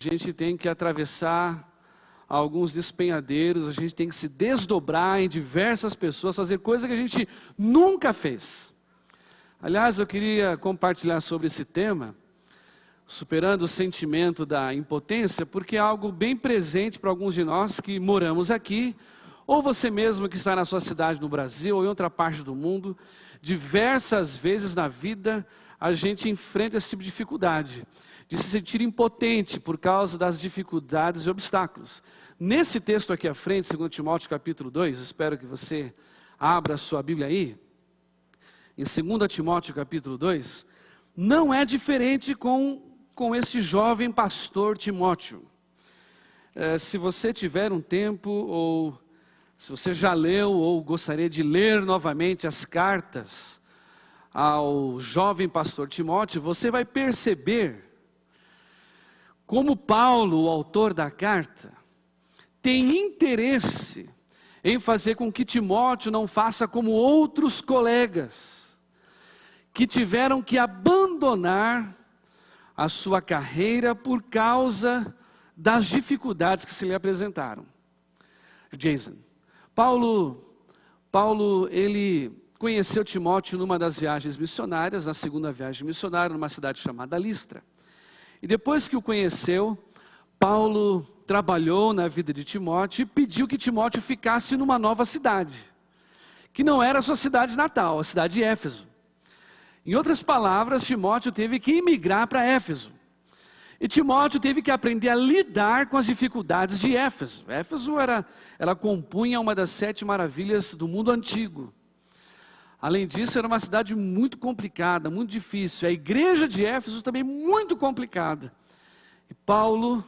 gente tem que atravessar alguns despenhadeiros, a gente tem que se desdobrar em diversas pessoas, fazer coisas que a gente nunca fez. Aliás, eu queria compartilhar sobre esse tema, superando o sentimento da impotência, porque é algo bem presente para alguns de nós que moramos aqui, ou você mesmo que está na sua cidade no Brasil, ou em outra parte do mundo. Diversas vezes na vida a gente enfrenta esse tipo de dificuldade, de se sentir impotente por causa das dificuldades e obstáculos. Nesse texto aqui à frente, 2 Timóteo capítulo 2, espero que você abra a sua Bíblia aí, em 2 Timóteo capítulo 2, não é diferente com esse jovem pastor Timóteo. Se você tiver um tempo, ou se você já leu, ou gostaria de ler novamente as cartas ao jovem pastor Timóteo, você vai perceber como Paulo, o autor da carta, tem interesse em fazer com que Timóteo não faça como outros colegas, que tiveram que abandonar a sua carreira por causa das dificuldades que se lhe apresentaram. Jason, Paulo, ele conheceu Timóteo numa das viagens missionárias, na segunda viagem missionária, numa cidade chamada Listra. E depois que o conheceu, Paulo trabalhou na vida de Timóteo e pediu que Timóteo ficasse numa nova cidade, que não era a sua cidade natal, a cidade de Éfeso. Em outras palavras, Timóteo teve que emigrar para Éfeso. E Timóteo teve que aprender a lidar com as dificuldades de Éfeso. Éfeso ela compunha uma das 7 maravilhas do mundo antigo. Além disso, era uma cidade muito complicada, muito difícil. A igreja de Éfeso também muito complicada. E Paulo,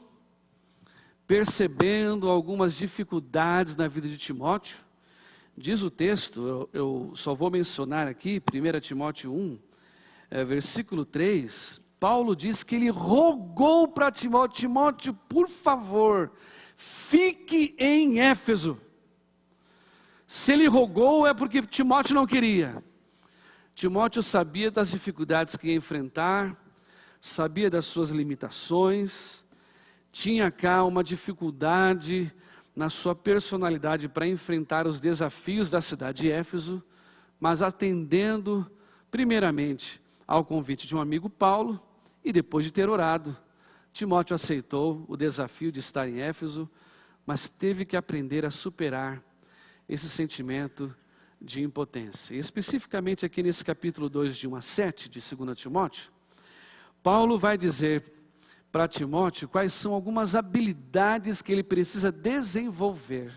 percebendo algumas dificuldades na vida de Timóteo, diz o texto, eu só vou mencionar aqui, 1 Timóteo 1, versículo 3, Paulo diz que ele rogou para Timóteo: Timóteo, por favor, fique em Éfeso. Se ele rogou é porque Timóteo não queria. Timóteo sabia das dificuldades que ia enfrentar, sabia das suas limitações, tinha cá uma dificuldade na sua personalidade para enfrentar os desafios da cidade de Éfeso, mas atendendo primeiramente ao convite de um amigo Paulo, e depois de ter orado, Timóteo aceitou o desafio de estar em Éfeso, mas teve que aprender a superar esse sentimento de impotência. E especificamente aqui nesse capítulo 2, de 1 a 7 de 2 Timóteo, Paulo vai dizer para Timóteo quais são algumas habilidades que ele precisa desenvolver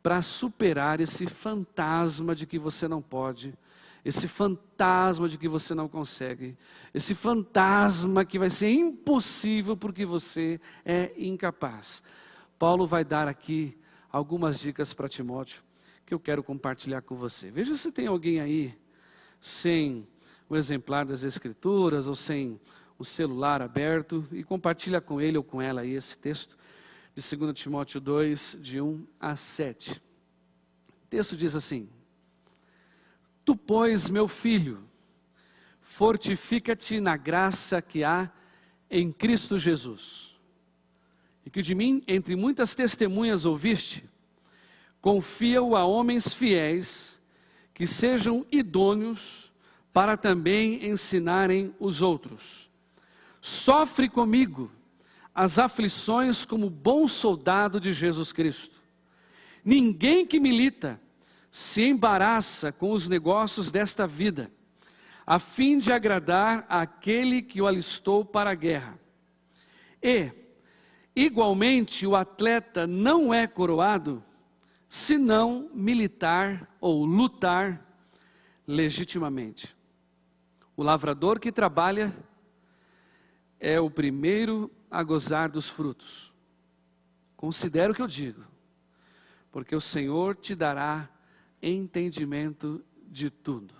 para superar esse fantasma de que você não pode, esse fantasma de que você não consegue, esse fantasma que vai ser impossível porque você é incapaz. Paulo vai dar aqui algumas dicas para Timóteo que eu quero compartilhar com você. Veja se tem alguém aí sem o exemplar das Escrituras ou sem o celular aberto, e compartilha com ele ou com ela aí esse texto de 2 Timóteo 2, de 1 a 7. O texto diz assim: Tu, pois, meu filho, fortifica-te na graça que há em Cristo Jesus, e que de mim, entre muitas testemunhas ouviste, confia-o a homens fiéis, que sejam idôneos para também ensinarem os outros. Sofre comigo as aflições como bom soldado de Jesus Cristo. Ninguém que milita se embaraça com os negócios desta vida, a fim de agradar àquele que o alistou para a guerra. E, igualmente, o atleta não é coroado, senão militar ou lutar legitimamente. O lavrador que trabalha é o primeiro a gozar dos frutos. Considera o que eu digo, porque o Senhor te dará entendimento de tudo.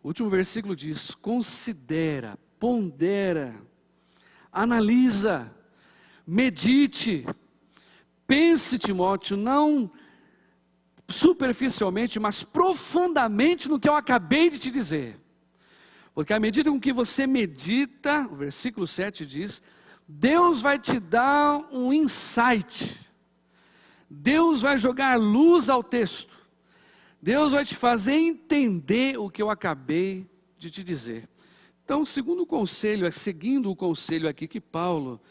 O último versículo diz: considera, pondera, analisa, medite, pense, Timóteo, não superficialmente, mas profundamente no que eu acabei de te dizer. Porque à medida com que você medita, o versículo 7 diz, Deus vai te dar um insight. Deus vai jogar luz ao texto. Deus vai te fazer entender o que eu acabei de te dizer. Então, segundo o conselho, seguindo o conselho aqui que Paulo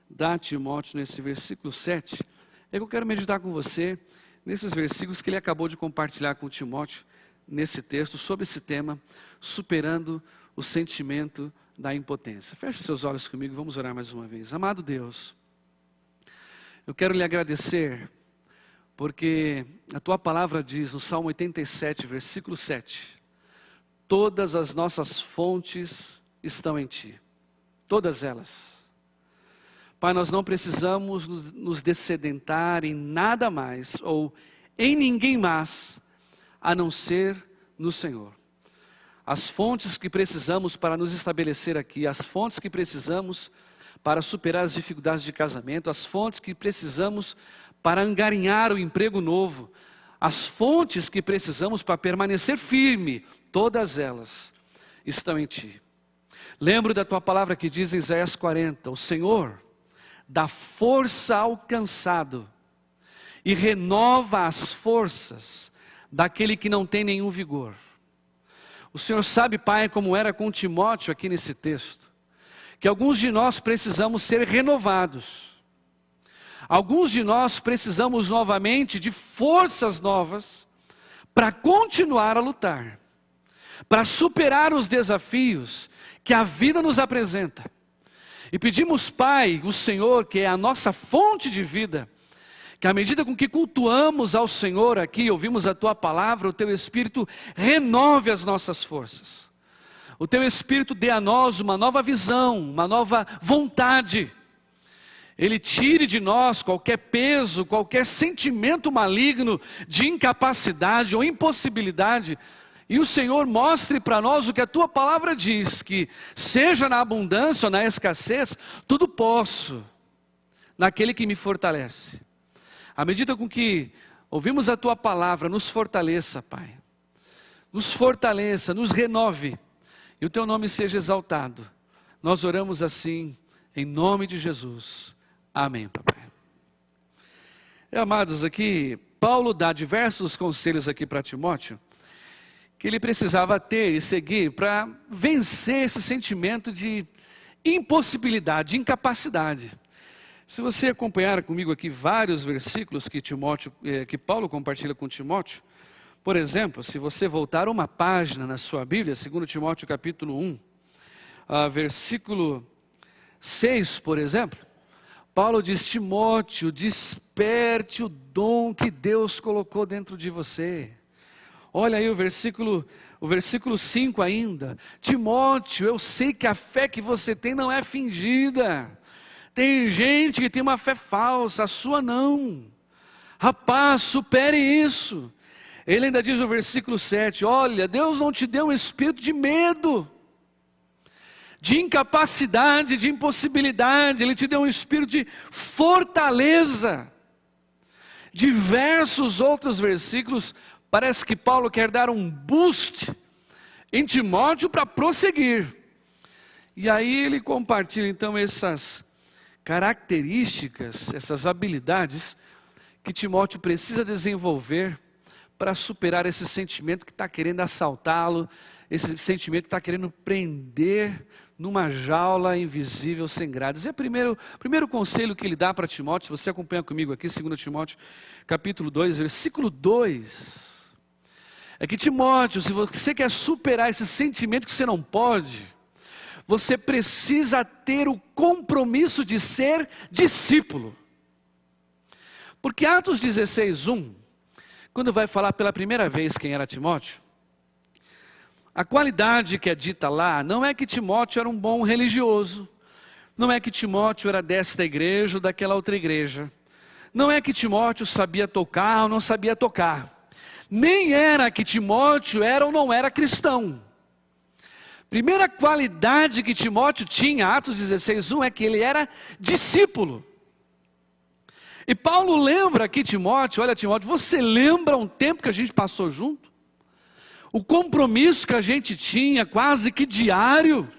dá a Timóteo nesse versículo 7, é que eu quero meditar com você nesses versículos que ele acabou de compartilhar com Timóteo, nesse texto, sobre esse tema, superando o sentimento da impotência. Feche os seus olhos comigo, vamos orar mais uma vez. Amado Deus, eu quero lhe agradecer, porque a tua palavra diz no Salmo 87, versículo 7, todas as nossas fontes estão em ti, todas elas. Pai, nós não precisamos nos dessedentar em nada mais, ou em ninguém mais, a não ser no Senhor. As fontes que precisamos para nos estabelecer aqui, as fontes que precisamos para superar as dificuldades de casamento, as fontes que precisamos para angarinhar o emprego novo, as fontes que precisamos para permanecer firme, todas elas estão em ti. Lembro da tua palavra que diz em Isaías 40, o Senhor dá força ao cansado e renova as forças daquele que não tem nenhum vigor. O Senhor sabe, Pai, como era com Timóteo aqui nesse texto, que alguns de nós precisamos ser renovados. Alguns de nós precisamos novamente de forças novas para continuar a lutar, para superar os desafios que a vida nos apresenta. E pedimos, Pai, o Senhor, que é a nossa fonte de vida, que à medida com que cultuamos ao Senhor aqui, ouvimos a Tua palavra, o Teu Espírito renove as nossas forças. O Teu Espírito dê a nós uma nova visão, uma nova vontade. Ele tire de nós qualquer peso, qualquer sentimento maligno de incapacidade ou impossibilidade. E o Senhor mostre para nós o que a Tua palavra diz, que seja na abundância ou na escassez, tudo posso naquele que me fortalece. À medida com que ouvimos a Tua palavra, nos fortaleça, Pai. Nos fortaleça, nos renove. E o Teu nome seja exaltado. Nós oramos assim, em nome de Jesus. Amém, papai. Amados, aqui, Paulo dá diversos conselhos aqui para Timóteo, que ele precisava ter e seguir para vencer esse sentimento de impossibilidade, de incapacidade. Se você acompanhar comigo aqui vários versículos que Paulo compartilha com Timóteo, por exemplo, se você voltar uma página na sua Bíblia, 2 Timóteo capítulo 1, versículo 6, por exemplo, Paulo diz: Timóteo, desperte o dom que Deus colocou dentro de você. Olha aí o versículo 5 ainda. Timóteo, eu sei que a fé que você tem não é fingida. Tem gente que tem uma fé falsa, a sua não. Rapaz, supere isso. Ele ainda diz no versículo 7, olha, Deus não te deu um espírito de medo, de incapacidade, de impossibilidade. Ele te deu um espírito de fortaleza. Diversos outros versículos, parece que Paulo quer dar um boost em Timóteo para prosseguir. E aí ele compartilha então essas características, essas habilidades que Timóteo precisa desenvolver para superar esse sentimento que está querendo assaltá-lo, esse sentimento que está querendo prender numa jaula invisível sem grades. E o primeiro conselho que ele dá para Timóteo, se você acompanha comigo aqui, 2 Timóteo capítulo 2, versículo 2, é que Timóteo, se você quer superar esse sentimento que você não pode, você precisa ter o compromisso de ser discípulo. Porque Atos 16, 1, quando vai falar pela primeira vez quem era Timóteo, a qualidade que é dita lá, não é que Timóteo era um bom religioso, não é que Timóteo era desta igreja ou daquela outra igreja, não é que Timóteo sabia tocar ou não sabia tocar, nem era que Timóteo era ou não era cristão. Primeira qualidade que Timóteo tinha, Atos 16, 1, é que ele era discípulo. E Paulo lembra aqui Timóteo, olha Timóteo, você lembra um tempo que a gente passou junto? O compromisso que a gente tinha quase que diário.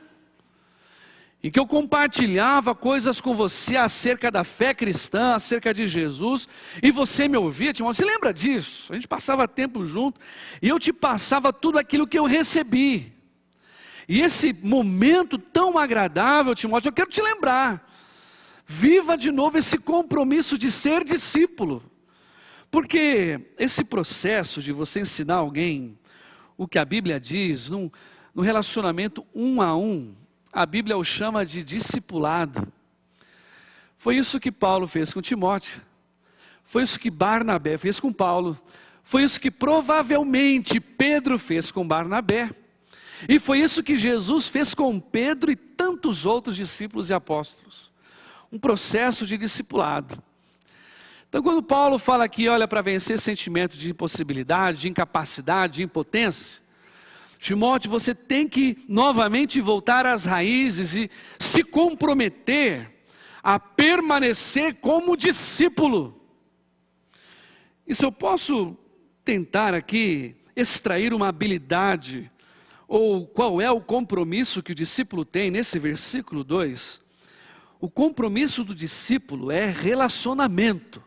em que eu compartilhava coisas com você acerca da fé cristã, acerca de Jesus, e você me ouvia, Timóteo, você lembra disso? A gente passava tempo junto, e eu te passava tudo aquilo que eu recebi. E esse momento tão agradável, Timóteo, eu quero te lembrar. Viva de novo esse compromisso de ser discípulo. Porque esse processo de você ensinar alguém o que a Bíblia diz, no relacionamento um a um, a Bíblia o chama de discipulado. Foi isso que Paulo fez com Timóteo. Foi isso que Barnabé fez com Paulo. Foi isso que provavelmente Pedro fez com Barnabé. E foi isso que Jesus fez com Pedro e tantos outros discípulos e apóstolos. Um processo de discipulado. Então quando Paulo fala aqui, olha, para vencer sentimento de impossibilidade, de incapacidade, de impotência, Timóteo, você tem que novamente voltar às raízes e se comprometer a permanecer como discípulo. E se eu posso tentar aqui extrair uma habilidade, ou qual é o compromisso que o discípulo tem nesse versículo 2, o compromisso do discípulo é relacionamento.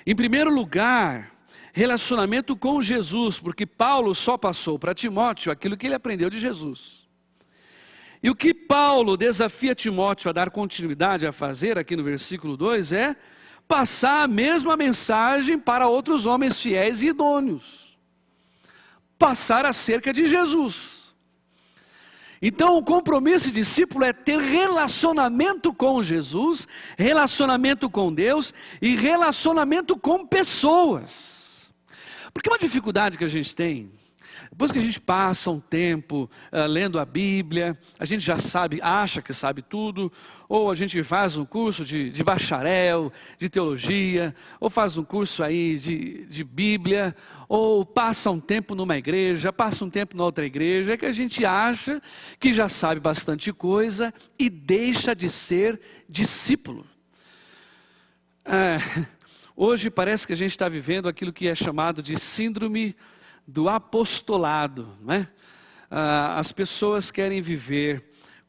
Em primeiro lugar, relacionamento com Jesus, porque Paulo só passou para Timóteo aquilo que ele aprendeu de Jesus. E o que Paulo desafia Timóteo a dar continuidade a fazer aqui no versículo 2 é passar a mesma mensagem para outros homens fiéis e idôneos. Passar acerca de Jesus. Então o compromisso de discípulo é ter relacionamento com Jesus, relacionamento com Deus e relacionamento com pessoas. Porque uma dificuldade que a gente tem, depois que a gente passa um tempo lendo a Bíblia, a gente já sabe, acha que sabe tudo, ou a gente faz um curso de bacharel, de teologia, ou faz um curso aí de Bíblia, ou passa um tempo numa igreja, passa um tempo na outra igreja, é que a gente acha que já sabe bastante coisa e deixa de ser discípulo. Hoje parece que a gente está vivendo aquilo que é chamado de síndrome do apostolado, né? As pessoas querem viver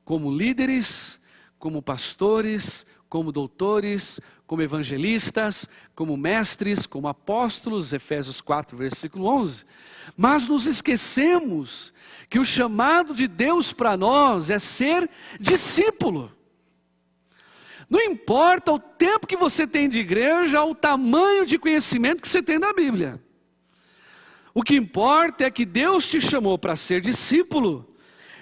como líderes, como pastores, como doutores, como evangelistas, como mestres, como apóstolos, Efésios 4, versículo 11. Mas nos esquecemos que o chamado de Deus para nós é ser discípulo. Não importa o tempo que você tem de igreja, o tamanho de conhecimento que você tem da Bíblia. O que importa é que Deus te chamou para ser discípulo,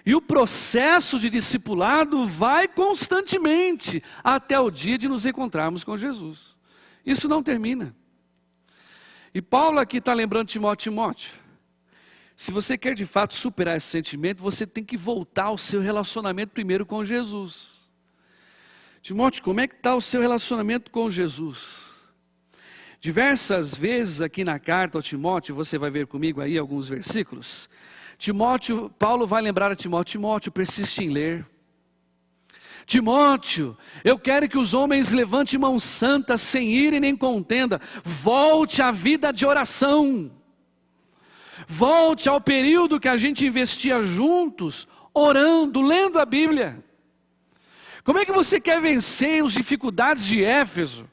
e o processo de discipulado vai constantemente até o dia de nos encontrarmos com Jesus. Isso não termina. E Paulo aqui está lembrando Timóteo, se você quer de fato superar esse sentimento, você tem que voltar ao seu relacionamento primeiro com Jesus. Timóteo, como é que está o seu relacionamento com Jesus? Diversas vezes aqui na carta ao Timóteo, você vai ver comigo aí alguns versículos. Paulo vai lembrar a Timóteo, persiste em ler. Timóteo, eu quero que os homens levantem mão santa, sem ira e nem contenda. Volte à vida de oração. Volte ao período que a gente investia juntos, orando, lendo a Bíblia. Como é que você quer vencer as dificuldades de Éfeso?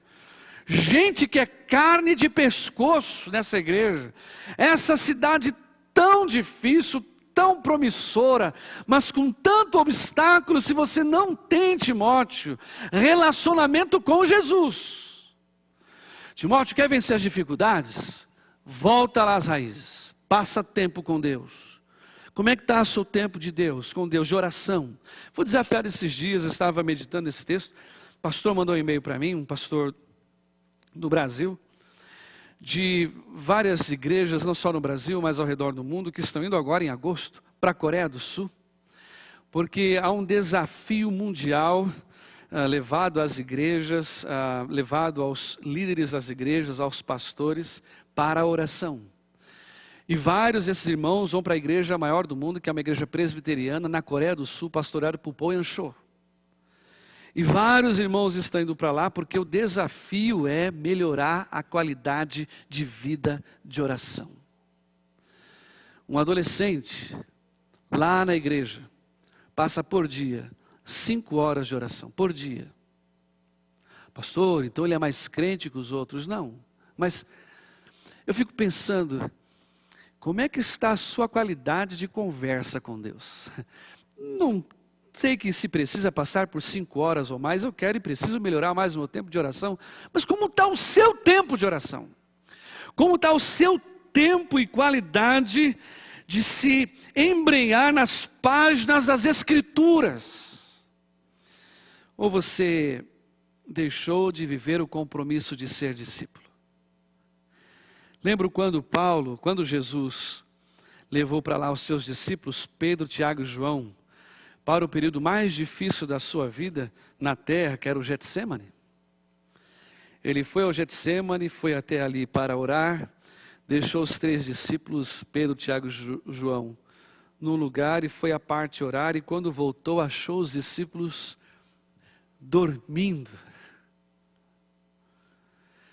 Gente que é carne de pescoço nessa igreja. Essa cidade tão difícil, tão promissora, mas com tanto obstáculo, se você não tem, Timóteo, relacionamento com Jesus. Timóteo, quer vencer as dificuldades? Volta lá às raízes. Passa tempo com Deus. Como é que está o seu tempo de Deus, com Deus, de oração? Fui desafiado esses dias, eu estava meditando esse texto. O pastor mandou um e-mail para mim, um pastor do Brasil, de várias igrejas, não só no Brasil, mas ao redor do mundo, que estão indo agora em agosto para a Coreia do Sul, porque há um desafio mundial levado às igrejas, levado aos líderes das igrejas, aos pastores, para a oração. E vários desses irmãos vão para a igreja maior do mundo, que é uma igreja presbiteriana, na Coreia do Sul, pastoreada por Paul Yan-cho. E vários irmãos estão indo para lá, porque o desafio é melhorar a qualidade de vida de oração. Um adolescente, lá na igreja, passa por dia 5 horas de oração por dia. Pastor, então ele é mais crente que os outros? Não, mas eu fico pensando, como é que está a sua qualidade de conversa com Deus? Não sei que se precisa passar por 5 horas ou mais, eu quero e preciso melhorar mais o meu tempo de oração, mas como está o seu tempo de oração? Como está o seu tempo e qualidade de se embrenhar nas páginas das Escrituras? Ou você deixou de viver o compromisso de ser discípulo? Lembro quando Jesus levou para lá os seus discípulos, Pedro, Tiago e João, para o período mais difícil da sua vida na terra, que era o Getsêmani. Ele foi ao Getsêmani, foi até ali para orar, deixou os 3 discípulos, Pedro, Tiago e João, num lugar e foi à parte orar, e quando voltou achou os discípulos dormindo.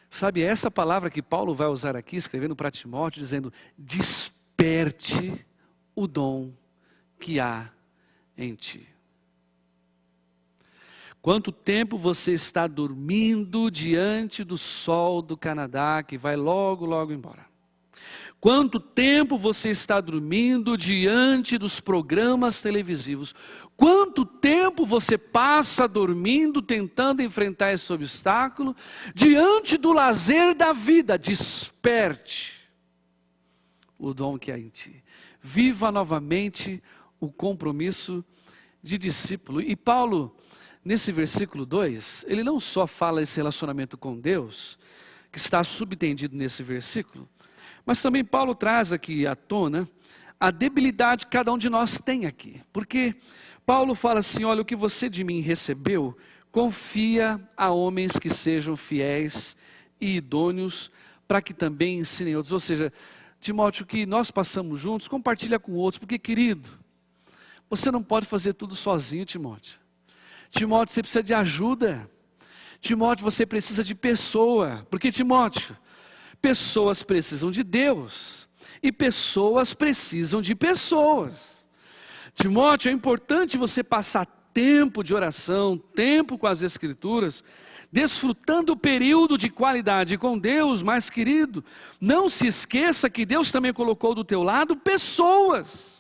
Sabe, essa palavra que Paulo vai usar aqui, escrevendo para Timóteo, dizendo, desperte o dom que há em ti. Quanto tempo você está dormindo diante do sol do Canadá, que vai logo, logo embora? Quanto tempo você está dormindo diante dos programas televisivos? Quanto tempo você passa dormindo, tentando enfrentar esse obstáculo, diante do lazer da vida? Desperte o dom que há em ti. Viva novamente o compromisso de discípulo. E Paulo, nesse versículo 2, ele não só fala esse relacionamento com Deus, que está subtendido nesse versículo, mas também Paulo traz aqui à tona a debilidade que cada um de nós tem aqui. Porque Paulo fala assim, olha, o que você de mim recebeu, confia a homens que sejam fiéis e idôneos, para que também ensinem outros. Ou seja, Timóteo, o que nós passamos juntos, compartilha com outros, porque querido, você não pode fazer tudo sozinho, Timóteo. Timóteo, você precisa de ajuda. Timóteo, você precisa de pessoa, porque Timóteo, pessoas precisam de Deus, e pessoas precisam de pessoas. Timóteo, é importante você passar tempo de oração, tempo com as Escrituras, desfrutando o período de qualidade com Deus, mas querido, não se esqueça que Deus também colocou do teu lado pessoas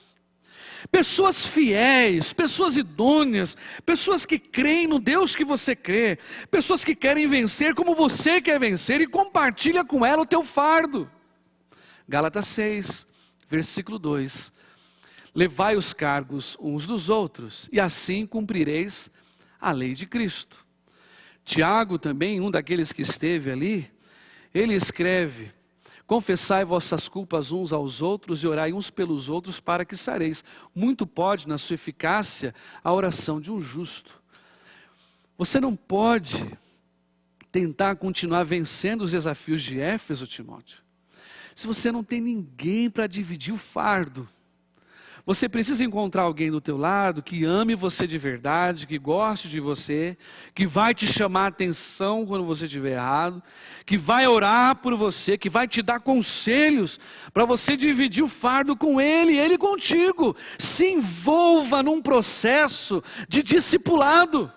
fiéis, pessoas idôneas, pessoas que creem no Deus que você crê, pessoas que querem vencer como você quer vencer e compartilha com ela o teu fardo. Gálatas 6, versículo 2, levai os cargos uns dos outros e assim cumprireis a lei de Cristo. Tiago também, um daqueles que esteve ali, ele escreve, confessai vossas culpas uns aos outros e orai uns pelos outros para que sareis. Muito pode, na sua eficácia, a oração de um justo. Você não pode tentar continuar vencendo os desafios de Éfeso, Timóteo, se você não tem ninguém para dividir o fardo. Você precisa encontrar alguém do teu lado que ame você de verdade, que goste de você, que vai te chamar a atenção quando você estiver errado, que vai orar por você, que vai te dar conselhos para você dividir o fardo com ele e ele contigo. Se envolva num processo de discipulado.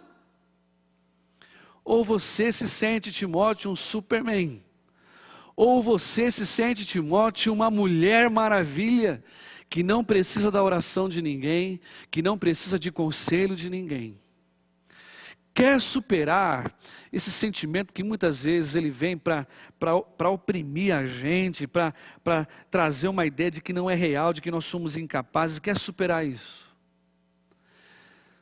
Ou você se sente, Timóteo, um Superman, ou você se sente, Timóteo, uma mulher maravilha, que não precisa da oração de ninguém, que não precisa de conselho de ninguém. Quer superar esse sentimento que muitas vezes ele vem para oprimir a gente, para trazer uma ideia de que não é real, de que nós somos incapazes. Quer superar isso?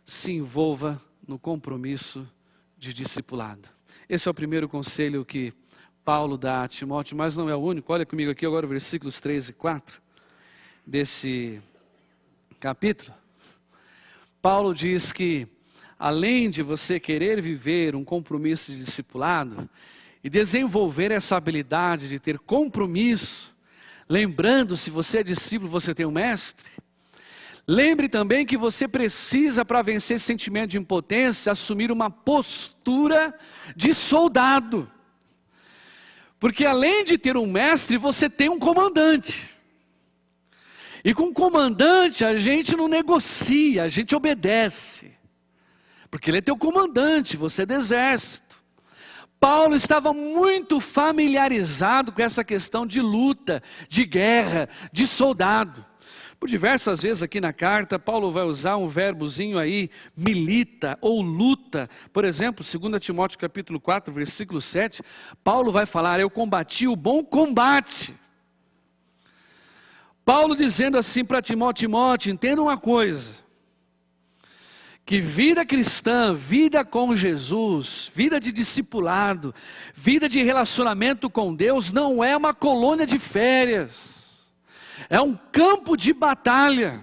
Se envolva no compromisso de discipulado. Esse é o primeiro conselho que Paulo dá a Timóteo, mas não é o único. Olha comigo aqui agora os versículos 3 e 4. Desse capítulo, Paulo diz que além de você querer viver um compromisso de discipulado e desenvolver essa habilidade de ter compromisso, lembrando, se você é discípulo, você tem um mestre, lembre também que você precisa, para vencer esse sentimento de impotência, assumir uma postura de soldado, porque além de ter um mestre, você tem um comandante. E com o comandante a gente não negocia, a gente obedece. Porque ele é teu comandante, você é do exército. Paulo estava muito familiarizado com essa questão de luta, de guerra, de soldado. Por diversas vezes aqui na carta, Paulo vai usar um verbozinho aí, milita ou luta. Por exemplo, 2 Timóteo capítulo 4, versículo 7, Paulo vai falar, eu combati o bom combate. Paulo dizendo assim para Timóteo, entenda uma coisa, que vida cristã, vida com Jesus, vida de discipulado, vida de relacionamento com Deus, não é uma colônia de férias. É um campo de batalha.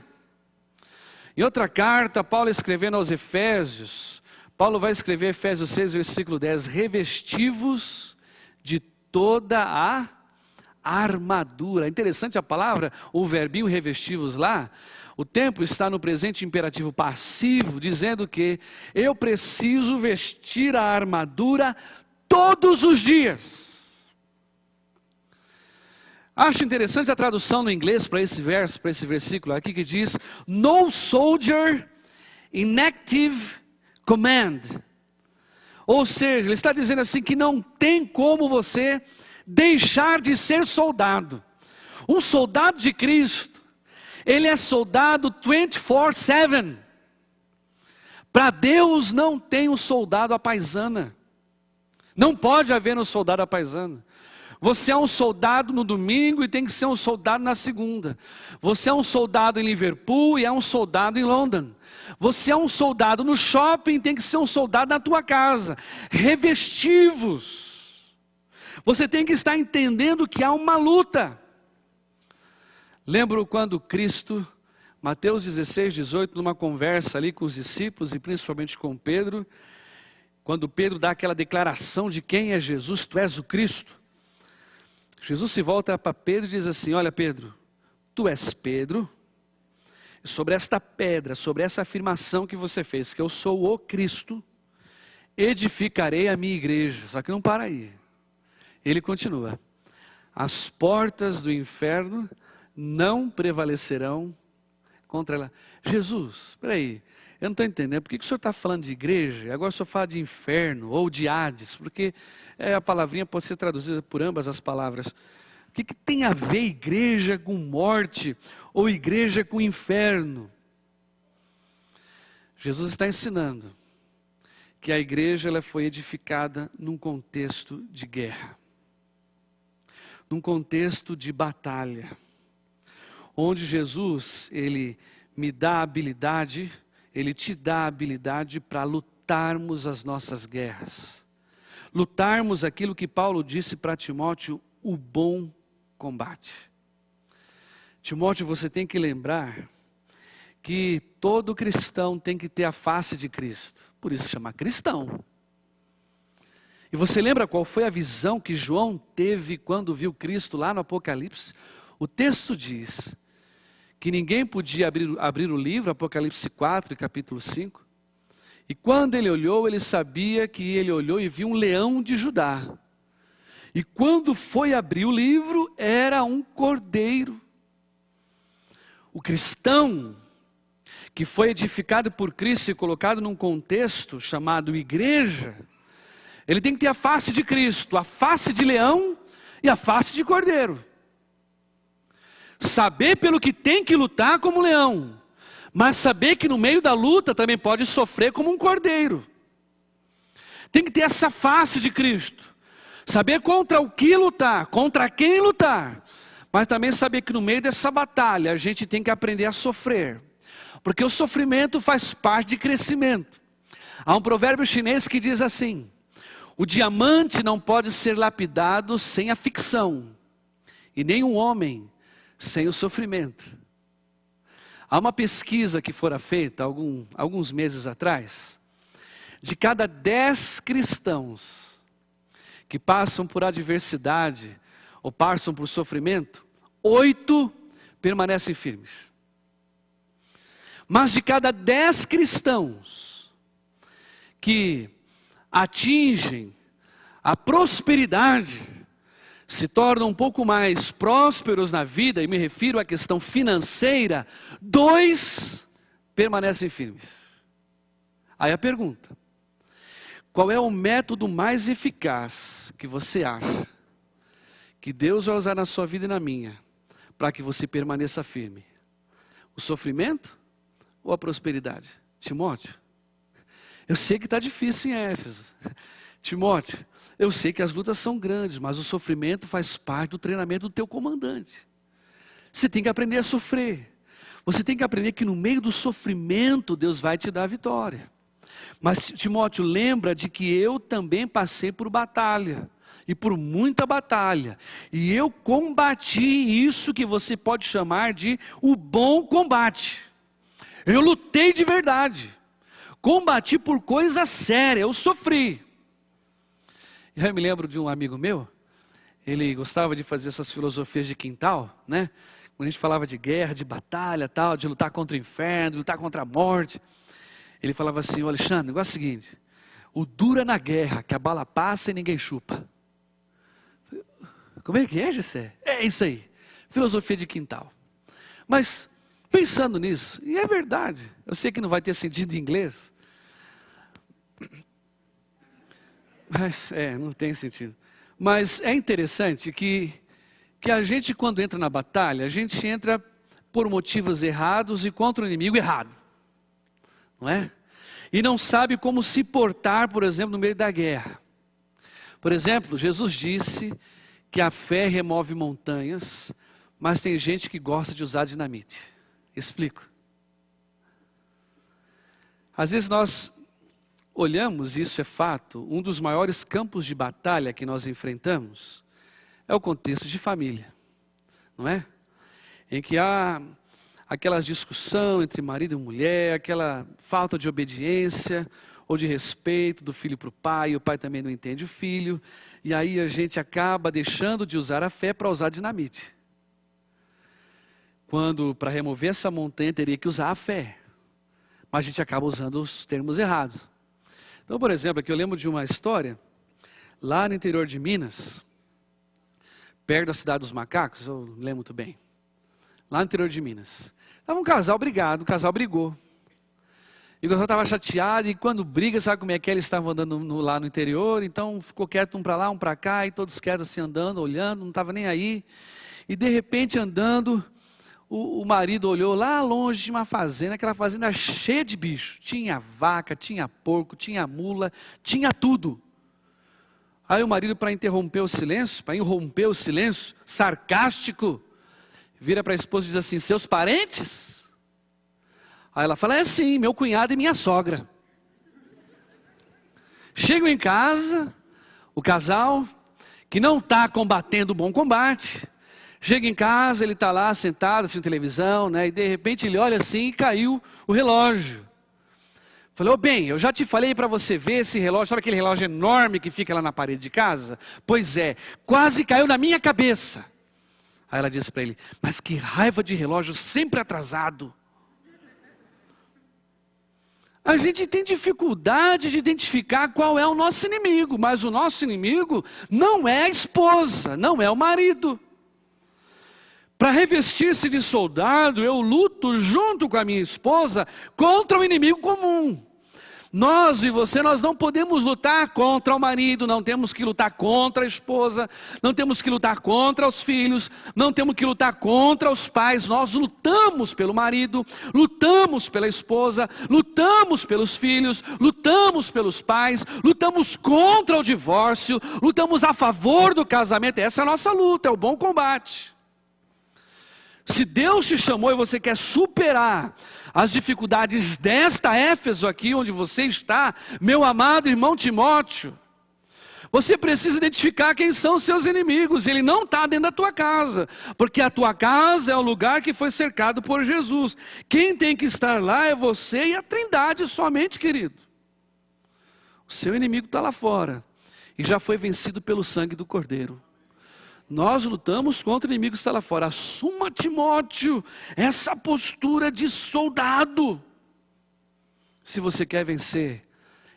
Em outra carta, Paulo escrevendo aos Efésios, Paulo vai escrever Efésios 6, versículo 10, revestivos de toda a armadura. Interessante a palavra, o verbinho revestivos lá, o tempo está no presente imperativo passivo, dizendo que eu preciso vestir a armadura todos os dias. Acho interessante a tradução no inglês para esse verso, para esse versículo aqui que diz, no soldier in active command. Ou seja, ele está dizendo assim que não tem como você deixar de ser soldado. Um soldado de Cristo, ele é soldado 24/7. Para Deus não tem um soldado à paisana. Não pode haver um soldado à paisana. Você é um soldado no domingo e tem que ser um soldado na segunda. Você é um soldado em Liverpool e é um soldado em London. Você é um soldado no shopping e tem que ser um soldado na tua casa. Revestivos. Você tem que estar entendendo que há uma luta. Lembro quando Cristo, Mateus 16, 18, numa conversa ali com os discípulos e principalmente com Pedro, quando Pedro dá aquela declaração de quem é Jesus, tu és o Cristo. Jesus se volta para Pedro e diz assim, olha Pedro, tu és Pedro, e sobre esta pedra, sobre essa afirmação que você fez, que eu sou o Cristo, edificarei a minha igreja. Só que não para aí. Ele continua, as portas do inferno não prevalecerão contra ela. Jesus, espera aí, eu não estou entendendo, por que o senhor está falando de igreja, agora o senhor fala de inferno ou de Hades, porque a palavrinha pode ser traduzida por ambas as palavras. O que tem a ver igreja com morte ou igreja com inferno? Jesus está ensinando que a igreja ela foi edificada num contexto de guerra, num contexto de batalha, onde Jesus, ele me dá a habilidade, ele te dá a habilidade para lutarmos as nossas guerras. Lutarmos aquilo que Paulo disse para Timóteo, o bom combate. Timóteo, você tem que lembrar que todo cristão tem que ter a face de Cristo. Por isso chama cristão. E você lembra qual foi a visão que João teve quando viu Cristo lá no Apocalipse? O texto diz que ninguém podia abrir o livro, Apocalipse 4, capítulo 5. E quando ele olhou, ele sabia que ele olhou e viu um leão de Judá. E quando foi abrir o livro, era um cordeiro. O cristão, que foi edificado por Cristo e colocado num contexto chamado igreja, ele tem que ter a face de Cristo, a face de leão e a face de cordeiro. Saber pelo que tem que lutar como leão, mas saber que no meio da luta também pode sofrer como um cordeiro. Tem que ter essa face de Cristo. Saber contra o que lutar, contra quem lutar. Mas também saber que no meio dessa batalha a gente tem que aprender a sofrer. Porque o sofrimento faz parte de crescimento. Há um provérbio chinês que diz assim: o diamante não pode ser lapidado sem a ficção. E nem um homem sem o sofrimento. Há uma pesquisa que fora feita alguns meses atrás. De cada 10 cristãos que passam por adversidade ou passam por sofrimento, 8 permanecem firmes. Mas de cada 10 cristãos que atingem a prosperidade, se tornam um pouco mais prósperos na vida, e me refiro à questão financeira, 2 permanecem firmes. Aí a pergunta: qual é o método mais eficaz que você acha que Deus vai usar na sua vida e na minha, para que você permaneça firme? O sofrimento ou a prosperidade? Timóteo, eu sei que está difícil em Éfeso. Timóteo, eu sei que as lutas são grandes, mas o sofrimento faz parte do treinamento do teu comandante. Você tem que aprender a sofrer. Você tem que aprender que no meio do sofrimento Deus vai te dar a vitória. Mas Timóteo, lembra de que eu também passei por batalha. E por muita batalha. E eu combati isso que você pode chamar de o bom combate. Eu lutei de verdade. Combati por coisa séria, eu sofri. Eu me lembro de um amigo meu, ele gostava de fazer essas filosofias de quintal, né? Quando a gente falava de guerra, de batalha, tal, de lutar contra o inferno, de lutar contra a morte. Ele falava assim: ô Alexandre, o negócio é o seguinte, o duro é na guerra, que a bala passa e ninguém chupa. Como é que é, Gessé? É isso aí, filosofia de quintal. Mas, pensando nisso, e é verdade, eu sei que não vai ter sentido em inglês, mas, não tem sentido. Mas é interessante que a gente, quando entra na batalha, a gente entra por motivos errados e contra o inimigo errado. Não é? E não sabe como se portar, por exemplo, no meio da guerra. Por exemplo, Jesus disse que a fé remove montanhas, mas tem gente que gosta de usar dinamite. Explico. Às vezes nós olhamos, e isso é fato, um dos maiores campos de batalha que nós enfrentamos é o contexto de família, não é? Em que há aquela discussão entre marido e mulher, aquela falta de obediência ou de respeito do filho para o pai, o pai também não entende o filho, e aí a gente acaba deixando de usar a fé para usar dinamite. Quando para remover essa montanha teria que usar a fé, mas a gente acaba usando os termos errados. Então, por exemplo, aqui eu lembro de uma história, lá no interior de Minas, perto da cidade dos macacos, eu lembro muito bem, lá no interior de Minas. Estava um casal brigado, o casal brigou. E o casal estava chateado, e quando briga, sabe como é que é? Eles estavam andando lá no interior, então ficou quieto um para lá, um para cá, e todos quietos assim andando, olhando, não estava nem aí. E de repente andando, o marido olhou lá longe de uma fazenda, aquela fazenda cheia de bicho. Tinha vaca, tinha porco, tinha mula, tinha tudo. Aí o marido, para irromper o silêncio, sarcástico, vira para a esposa e diz assim: seus parentes? Aí ela fala: é sim, meu cunhado e minha sogra. Chegam em casa, o casal, que não está combatendo o bom combate, chega em casa, ele está lá sentado, assistindo televisão, né, e de repente ele olha assim e caiu o relógio. Falou: bem, eu já te falei para você ver esse relógio, sabe aquele relógio enorme que fica lá na parede de casa? Pois é, quase caiu na minha cabeça. Aí ela disse para ele: mas que raiva de relógio sempre atrasado. A gente tem dificuldade de identificar qual é o nosso inimigo, mas o nosso inimigo não é a esposa, não é o marido. Para revestir-se de soldado, eu luto junto com a minha esposa contra o inimigo comum. Nós e você, nós não podemos lutar contra o marido, não temos que lutar contra a esposa, não temos que lutar contra os filhos, não temos que lutar contra os pais. Nós lutamos pelo marido, lutamos pela esposa, lutamos pelos filhos, lutamos pelos pais, lutamos contra o divórcio, lutamos a favor do casamento. Essa é a nossa luta, é o bom combate. Se Deus te chamou e você quer superar as dificuldades desta Éfeso aqui onde você está, meu amado irmão Timóteo, você precisa identificar quem são os seus inimigos. Ele não está dentro da tua casa, porque a tua casa é o lugar que foi cercado por Jesus. Quem tem que estar lá é você e a Trindade somente, querido. O seu inimigo está lá fora e já foi vencido pelo sangue do Cordeiro. Nós lutamos contra o inimigo que está lá fora. Assuma, Timóteo, essa postura de soldado, se você quer vencer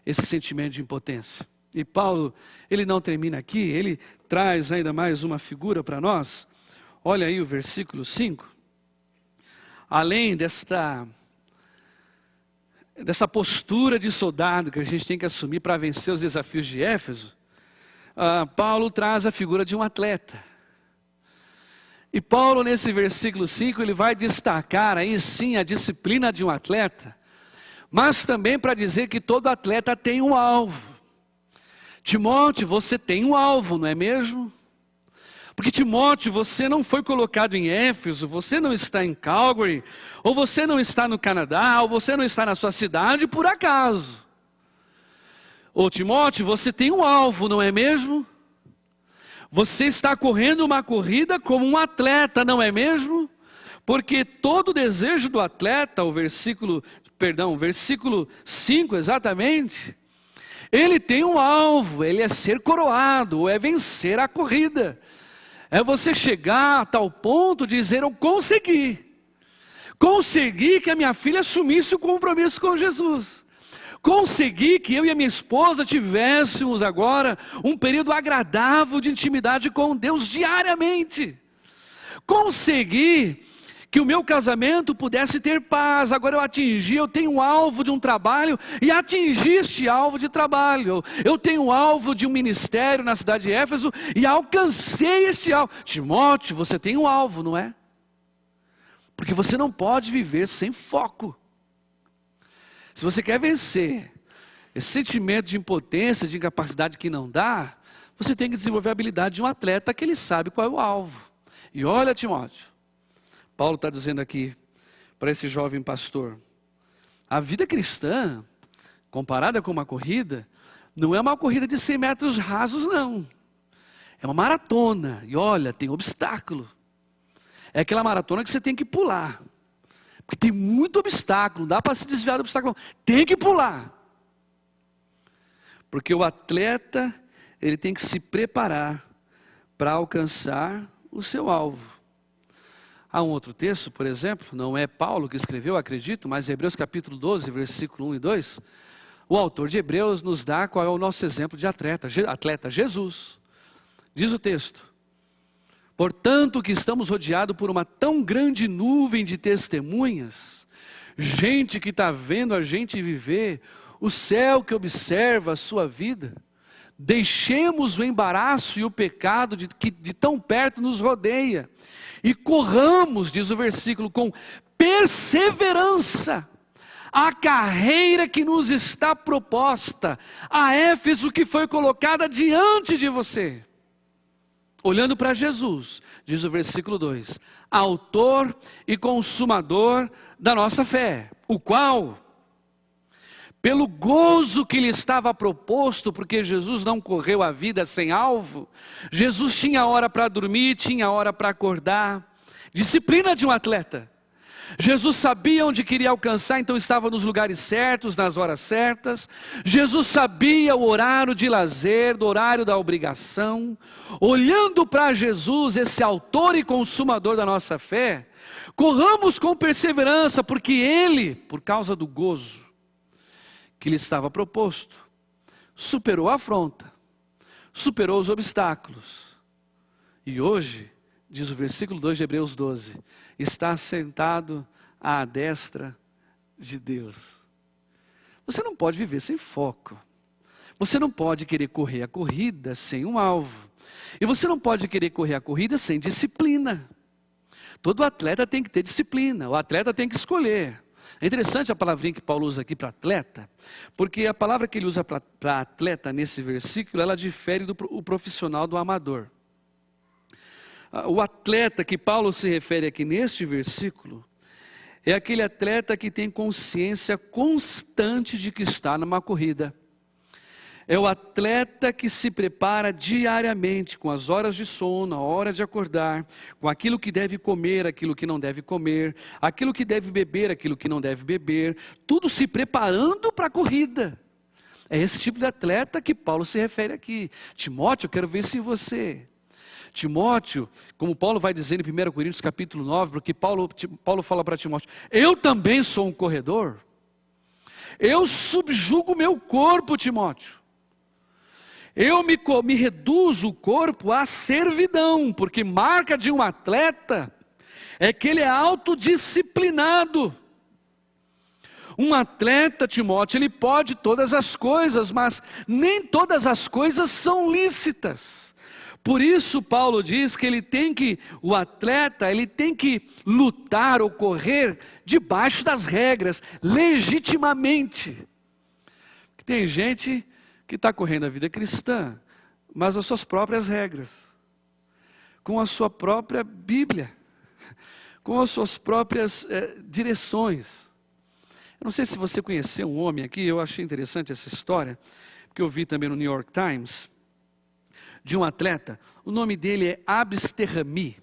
esse sentimento de impotência. E Paulo, ele não termina aqui, ele traz ainda mais uma figura para nós. Olha aí o versículo 5. Além desta dessa postura de soldado que a gente tem que assumir para vencer os desafios de Éfeso, Paulo traz a figura de um atleta. E Paulo, nesse versículo 5, ele vai destacar aí sim a disciplina de um atleta, mas também para dizer que todo atleta tem um alvo. Timóteo, você tem um alvo, não é mesmo? Porque Timóteo, você não foi colocado em Éfeso, você não está em Calgary, ou você não está no Canadá, ou você não está na sua cidade por acaso. Ô Timóteo, você tem um alvo, não é mesmo? Você está correndo uma corrida como um atleta, não é mesmo? Porque todo desejo do atleta, versículo 5 exatamente, ele tem um alvo, ele é ser coroado, ou é vencer a corrida. É você chegar a tal ponto de dizer, eu consegui que a minha filha assumisse o compromisso com Jesus. Consegui que eu e a minha esposa tivéssemos agora um período agradável de intimidade com Deus diariamente. Consegui que o meu casamento pudesse ter paz. Agora eu tenho um alvo de um trabalho e atingi este alvo de trabalho. Eu tenho um alvo de um ministério na cidade de Éfeso e alcancei esse alvo. Timóteo, você tem um alvo, não é? Porque você não pode viver sem foco. Se você quer vencer esse sentimento de impotência, de incapacidade que não dá, você tem que desenvolver a habilidade de um atleta que ele sabe qual é o alvo. E olha, Timóteo, Paulo está dizendo aqui para esse jovem pastor, a vida cristã, comparada com uma corrida, não é uma corrida de 100 metros rasos, não. É uma maratona, e olha, tem obstáculo. É aquela maratona que você tem que pular. Porque tem muito obstáculo, não dá para se desviar do obstáculo, tem que pular. Porque o atleta, ele tem que se preparar para alcançar o seu alvo. Há um outro texto, por exemplo, não é Paulo que escreveu, acredito, mas Hebreus capítulo 12, versículo 1 e 2, o autor de Hebreus nos dá qual é o nosso exemplo de atleta, Jesus. Diz o texto, portanto que estamos rodeados por uma tão grande nuvem de testemunhas, gente que está vendo a gente viver, o céu que observa a sua vida, deixemos o embaraço e o pecado que de tão perto nos rodeia, e corramos, diz o versículo, com perseverança, a carreira que nos está proposta, a Éfeso que foi colocada diante de você. Olhando para Jesus, diz o versículo 2, autor e consumador da nossa fé, o qual, pelo gozo que lhe estava proposto, porque Jesus não correu a vida sem alvo, Jesus tinha hora para dormir, tinha hora para acordar, disciplina de um atleta. Jesus sabia onde queria alcançar, então estava nos lugares certos, nas horas certas. Jesus sabia o horário de lazer, do horário da obrigação. Olhando para Jesus, esse autor e consumador da nossa fé, corramos com perseverança, porque Ele, por causa do gozo que lhe estava proposto, superou a afronta, superou os obstáculos. E hoje, diz o versículo 2 de Hebreus 12, está sentado à destra de Deus. Você não pode viver sem foco. Você não pode querer correr a corrida sem um alvo. E você não pode querer correr a corrida sem disciplina. Todo atleta tem que ter disciplina. O atleta tem que escolher. É interessante a palavrinha que Paulo usa aqui para atleta, porque a palavra que ele usa para atleta nesse versículo, ela difere do profissional do amador. O atleta que Paulo se refere aqui neste versículo, é aquele atleta que tem consciência constante de que está numa corrida. É o atleta que se prepara diariamente, com as horas de sono, a hora de acordar, com aquilo que deve comer, aquilo que não deve comer, aquilo que deve beber, aquilo que não deve beber, tudo se preparando para a corrida. É esse tipo de atleta que Paulo se refere aqui. Timóteo, eu quero ver isso em você. Timóteo, como Paulo vai dizer em 1 Coríntios capítulo 9, porque Paulo fala para Timóteo, eu também sou um corredor, eu subjugo o meu corpo, Timóteo, eu me reduzo o corpo à servidão, porque marca de um atleta é que ele é autodisciplinado. Um atleta, Timóteo, ele pode todas as coisas, mas nem todas as coisas são lícitas. Por isso Paulo diz que o atleta, ele tem que lutar ou correr debaixo das regras, legitimamente. Tem gente que está correndo a vida cristã, mas as suas próprias regras, com a sua própria Bíblia, com as suas próprias direções. Eu não sei se você conheceu um homem aqui, eu achei interessante essa história, porque eu vi também no New York Times, de um atleta. O nome dele é Abderrahmane,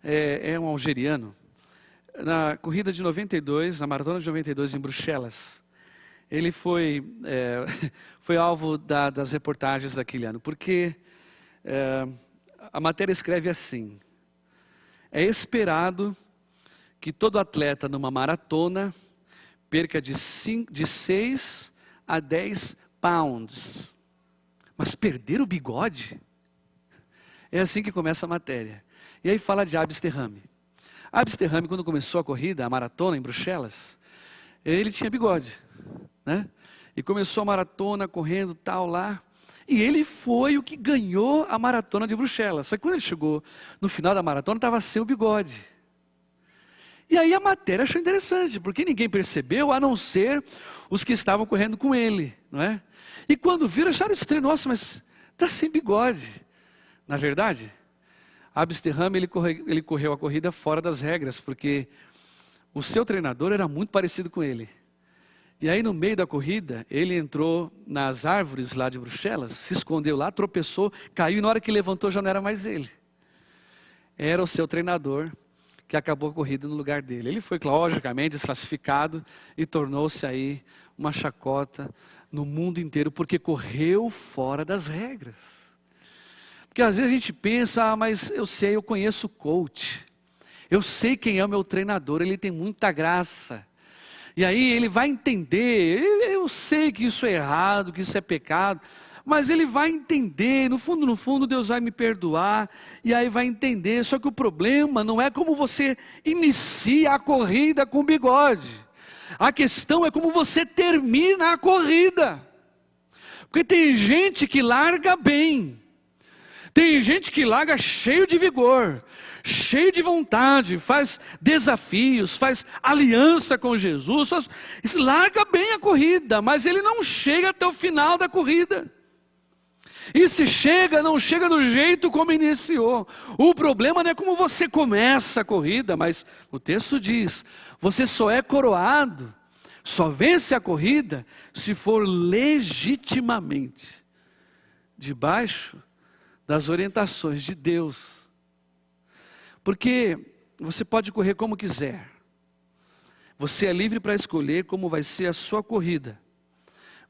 é um algeriano. Na corrida de 92, na maratona de 92 em Bruxelas, ele foi alvo das reportagens daquele ano, porque a matéria escreve assim: é esperado que todo atleta numa maratona perca de 6 a 10 pounds. Mas perder o bigode? É assim que começa a matéria. E aí fala de Abderrahmane. Abderrahmane, quando começou a corrida, a maratona em Bruxelas, ele tinha bigode, né? E começou a maratona correndo tal lá. E ele foi o que ganhou a maratona de Bruxelas. Só que quando ele chegou no final da maratona, estava sem o bigode. E aí a matéria achou interessante, porque ninguém percebeu, a não ser os que estavam correndo com ele, não é? E quando viram, acharam estranho: nossa, mas está sem bigode. Na verdade, Abderrahmane, ele correu a corrida fora das regras, porque o seu treinador era muito parecido com ele. E aí no meio da corrida, ele entrou nas árvores lá de Bruxelas, se escondeu lá, tropeçou, caiu, e na hora que levantou já não era mais ele. Era o seu treinador, que acabou a corrida no lugar dele. Ele foi, logicamente, desclassificado e tornou-se aí uma chacota no mundo inteiro, porque correu fora das regras. Porque às vezes a gente pensa: mas eu conheço o coach, eu sei quem é o meu treinador, ele tem muita graça. E aí ele vai entender, eu sei que isso é errado, que isso é pecado, mas ele vai entender, no fundo Deus vai me perdoar, e aí vai entender. Só que o problema não é como você inicia a corrida com bigode, a questão é como você termina a corrida. Porque tem gente que larga bem, tem gente que larga cheio de vigor, cheio de vontade, faz desafios, faz aliança com Jesus, larga bem a corrida, mas ele não chega até o final da corrida. E se chega, não chega do jeito como iniciou. O problema não é como você começa a corrida, mas o texto diz: você só é coroado, só vence a corrida, se for legitimamente debaixo das orientações de Deus. Porque você pode correr como quiser, você é livre para escolher como vai ser a sua corrida,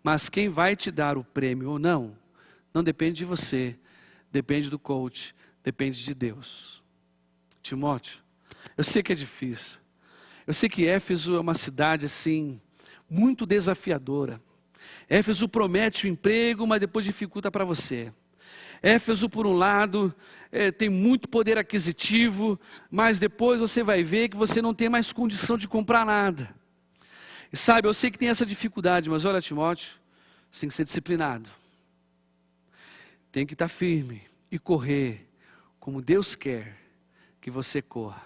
mas quem vai te dar o prêmio ou não depende de você, depende do coach, depende de Deus. Timóteo, eu sei que é difícil, eu sei que Éfeso é uma cidade assim, muito desafiadora. Éfeso promete o emprego, mas depois dificulta para você. Éfeso, por um lado, tem muito poder aquisitivo, mas depois você vai ver que você não tem mais condição de comprar nada. E sabe, eu sei que tem essa dificuldade, mas olha, Timóteo, você tem que ser disciplinado. Tem que estar firme e correr como Deus quer que você corra.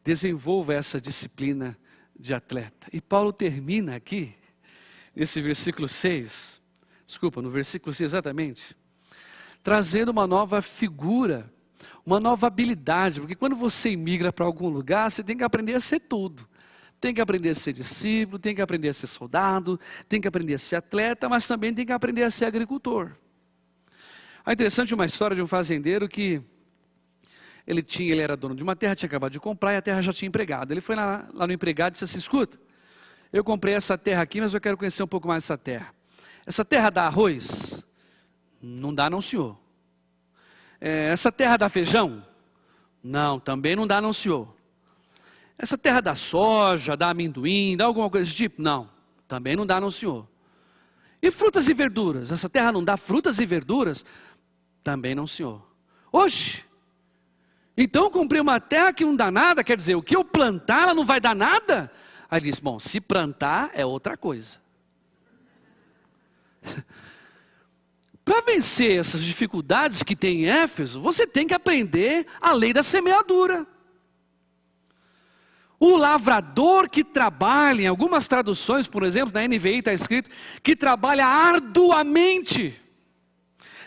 Desenvolva essa disciplina de atleta. E Paulo termina aqui, nesse versículo 6, no versículo 6 exatamente, trazendo uma nova figura, uma nova habilidade, porque quando você imigra para algum lugar, você tem que aprender a ser tudo. Tem que aprender a ser discípulo, tem que aprender a ser soldado, tem que aprender a ser atleta, mas também tem que aprender a ser agricultor. É interessante uma história de um fazendeiro que ele era dono de uma terra, tinha acabado de comprar e a terra já tinha empregado. Ele foi lá no empregado e disse assim: escuta, eu comprei essa terra aqui, mas eu quero conhecer um pouco mais essa terra. Essa terra dá arroz? Não dá não, senhor. Essa terra dá feijão? Não, também não dá não, senhor. Essa terra dá soja, dá amendoim, dá alguma coisa desse tipo? Não, também não dá não, senhor. E frutas e verduras? Essa terra não dá frutas e verduras? Também não, senhor. Oxe, então eu comprei uma terra que não dá nada, quer dizer, o que eu plantar ela não vai dar nada? Aí ele disse, bom, se plantar é outra coisa. Para vencer essas dificuldades que tem em Éfeso, você tem que aprender a lei da semeadura. O lavrador que trabalha, em algumas traduções, por exemplo, na NVI está escrito, que trabalha arduamente,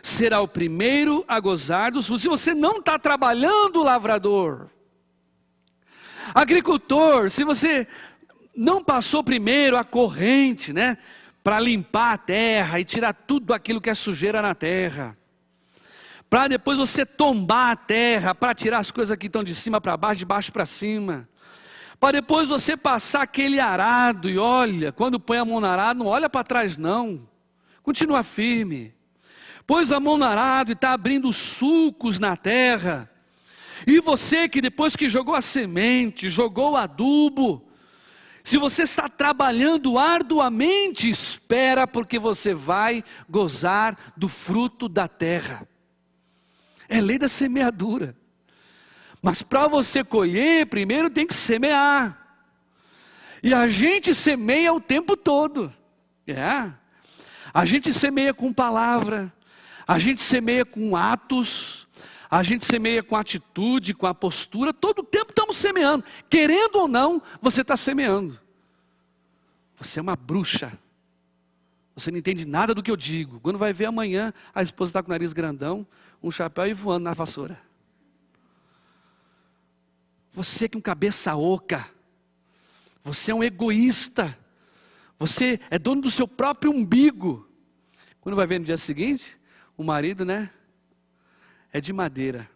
será o primeiro a gozar dos frutos. Se você não está trabalhando, lavrador, agricultor, se você não passou primeiro a corrente, né, para limpar a terra e tirar tudo aquilo que é sujeira na terra, para depois você tombar a terra, para tirar as coisas que estão de cima para baixo, de baixo para cima, para depois você passar aquele arado, e olha, quando põe a mão no arado, não olha para trás não, continua firme, pôs a mão no arado e está abrindo sulcos na terra, e você que depois que jogou a semente, jogou o adubo, se você está trabalhando arduamente, espera, porque você vai gozar do fruto da terra. É lei da semeadura. Mas para você colher, primeiro tem que semear. E a gente semeia o tempo todo. A gente semeia com palavra, a gente semeia com atos, a gente semeia com atitude, com a postura, todo o tempo estamos semeando. Querendo ou não, você está semeando. Você é uma bruxa. Você não entende nada do que eu digo. Quando vai ver amanhã, a esposa está com o nariz grandão, um chapéu e voando na vassoura. Você que é um cabeça oca. Você é um egoísta. Você é dono do seu próprio umbigo. Quando vai ver no dia seguinte, o marido, né? É de madeira.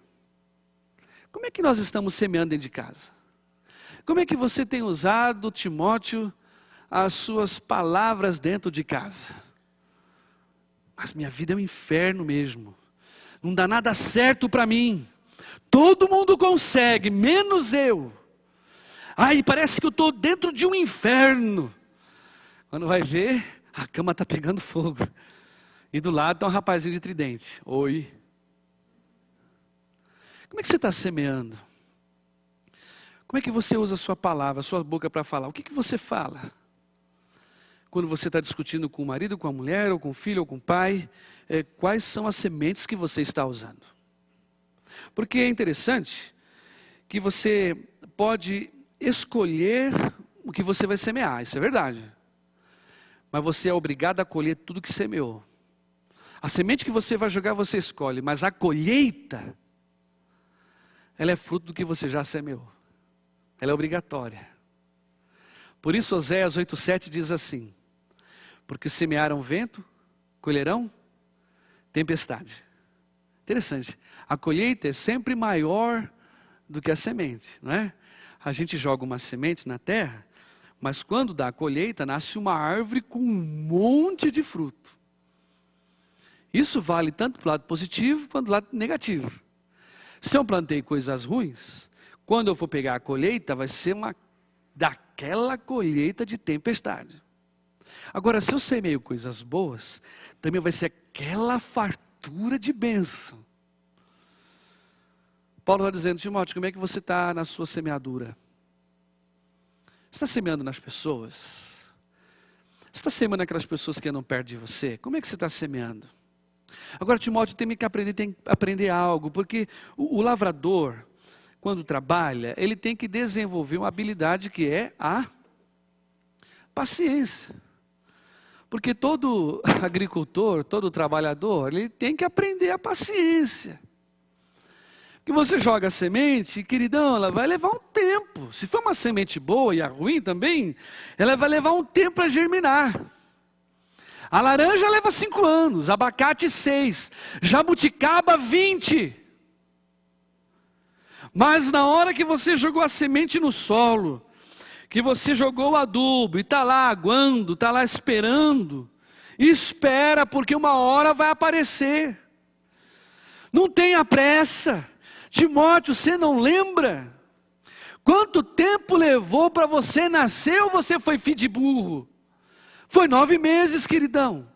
Como é que nós estamos semeando dentro de casa? Como é que você tem usado, Timóteo, as suas palavras dentro de casa? Mas minha vida é um inferno mesmo. Não dá nada certo para mim. Todo mundo consegue, menos eu. Ai, parece que eu estou dentro de um inferno. Quando vai ver, a cama está pegando fogo. E do lado está um rapazinho de tridente. Oi. Como é que você está semeando? Como é que você usa a sua palavra, a sua boca para falar? O que você fala? Quando você está discutindo com o marido, com a mulher, ou com o filho, ou com o pai, quais são as sementes que você está usando? Porque é interessante que você pode escolher o que você vai semear, isso é verdade. Mas você é obrigado a colher tudo que semeou. A semente que você vai jogar, você escolhe, mas a colheita, ela é fruto do que você já semeou. Ela é obrigatória. Por isso Oséias 8,7 diz assim: porque semearam vento, colherão tempestade. Interessante, a colheita é sempre maior do que a semente, não é? A gente joga uma semente na terra, mas quando dá a colheita, nasce uma árvore com um monte de fruto. Isso vale tanto para o lado positivo quanto para o lado negativo. Se eu plantei coisas ruins, quando eu for pegar a colheita, vai ser uma daquela colheita de tempestade. Agora, se eu semeio coisas boas, também vai ser aquela fartura de bênção. Paulo está dizendo: Timóteo, como é que você está na sua semeadura? Você está semeando nas pessoas? Você está semeando naquelas pessoas que andam perto de você? Como é que você está semeando? Agora, Timóteo tem que aprender algo, porque o lavrador, quando trabalha, ele tem que desenvolver uma habilidade que é a paciência. Porque todo agricultor, todo trabalhador, ele tem que aprender a paciência. Porque você joga a semente, queridão, ela vai levar um tempo. Se for uma semente boa e a ruim também, ela vai levar um tempo para germinar. A laranja leva 5 anos, abacate 6, jabuticaba 20. Mas na hora que você jogou a semente no solo, que você jogou o adubo e está lá aguando, está lá esperando, espera, porque uma hora vai aparecer. Não tenha pressa. Timóteo, você não lembra? Quanto tempo levou para você nascer ou você foi filho de burro? Foi 9 meses, queridão.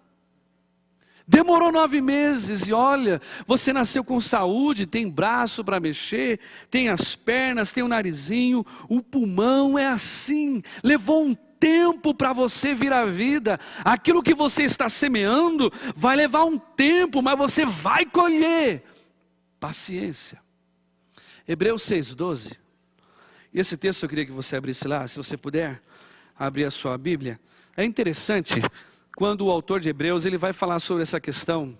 Demorou 9 meses e olha, você nasceu com saúde, tem braço para mexer, tem as pernas, tem o narizinho, o pulmão é assim. Levou um tempo para você vir à vida. Aquilo que você está semeando vai levar um tempo, mas você vai colher. Paciência. Hebreus 6:12. Esse texto eu queria que você abrisse lá, se você puder abrir a sua Bíblia. É interessante quando o autor de Hebreus ele vai falar sobre essa questão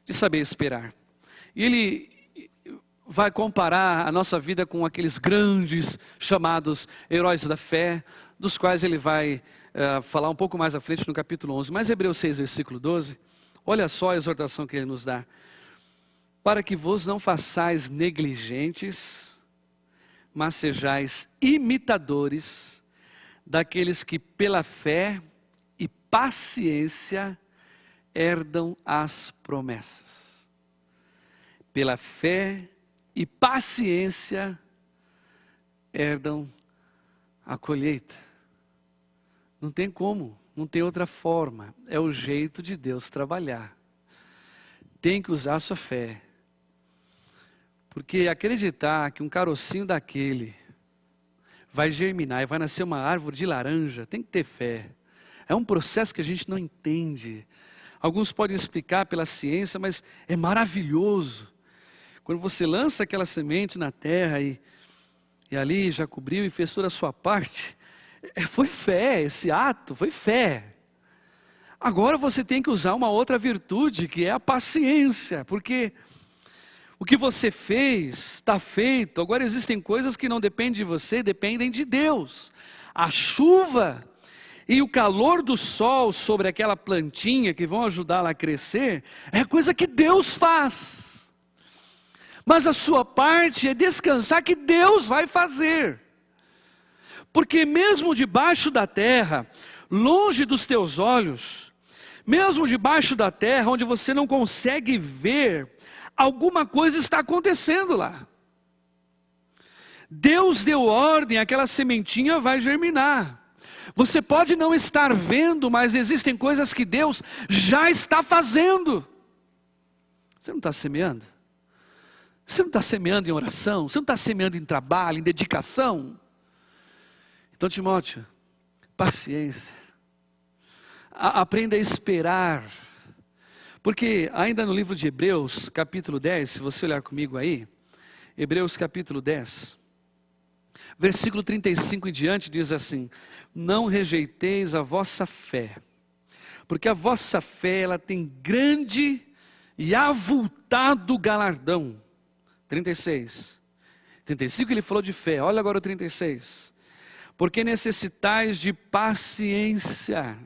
de saber esperar. E ele vai comparar a nossa vida com aqueles grandes chamados heróis da fé, dos quais ele vai falar um pouco mais à frente no capítulo 11. Mas Hebreus 6, versículo 12, olha só a exortação que ele nos dá. Para que vos não façais negligentes, mas sejais imitadores daqueles que pela fé e paciência herdam as promessas. Pela fé e paciência herdam a colheita. Não tem como, não tem outra forma. É o jeito de Deus trabalhar. Tem que usar a sua fé. Porque acreditar que um carocinho daquele vai germinar e vai nascer uma árvore de laranja, tem que ter fé. É um processo que a gente não entende. Alguns podem explicar pela ciência, mas é maravilhoso. Quando você lança aquela semente na terra e ali já cobriu e fez toda a sua parte, foi fé, esse ato foi fé. Agora você tem que usar uma outra virtude, que é a paciência, porque o que você fez está feito. Agora existem coisas que não dependem de você, dependem de Deus. A chuva e o calor do sol sobre aquela plantinha que vão ajudá-la a crescer, é coisa que Deus faz. Mas a sua parte é descansar que Deus vai fazer. Porque mesmo debaixo da terra, longe dos teus olhos, mesmo debaixo da terra, onde você não consegue ver, alguma coisa está acontecendo lá. Deus deu ordem, aquela sementinha vai germinar. Você pode não estar vendo, mas existem coisas que Deus já está fazendo. Você não está semeando? Você não está semeando em oração? Você não está semeando em trabalho, em dedicação? Então, Timóteo, paciência. Aprenda a esperar. Porque ainda no livro de Hebreus, capítulo 10, se você olhar comigo aí, Hebreus capítulo 10, versículo 35 em diante diz assim: não rejeiteis a vossa fé, porque a vossa fé ela tem grande e avultado galardão. 36. 35 ele falou de fé, olha agora o 36. Porque necessitais de paciência,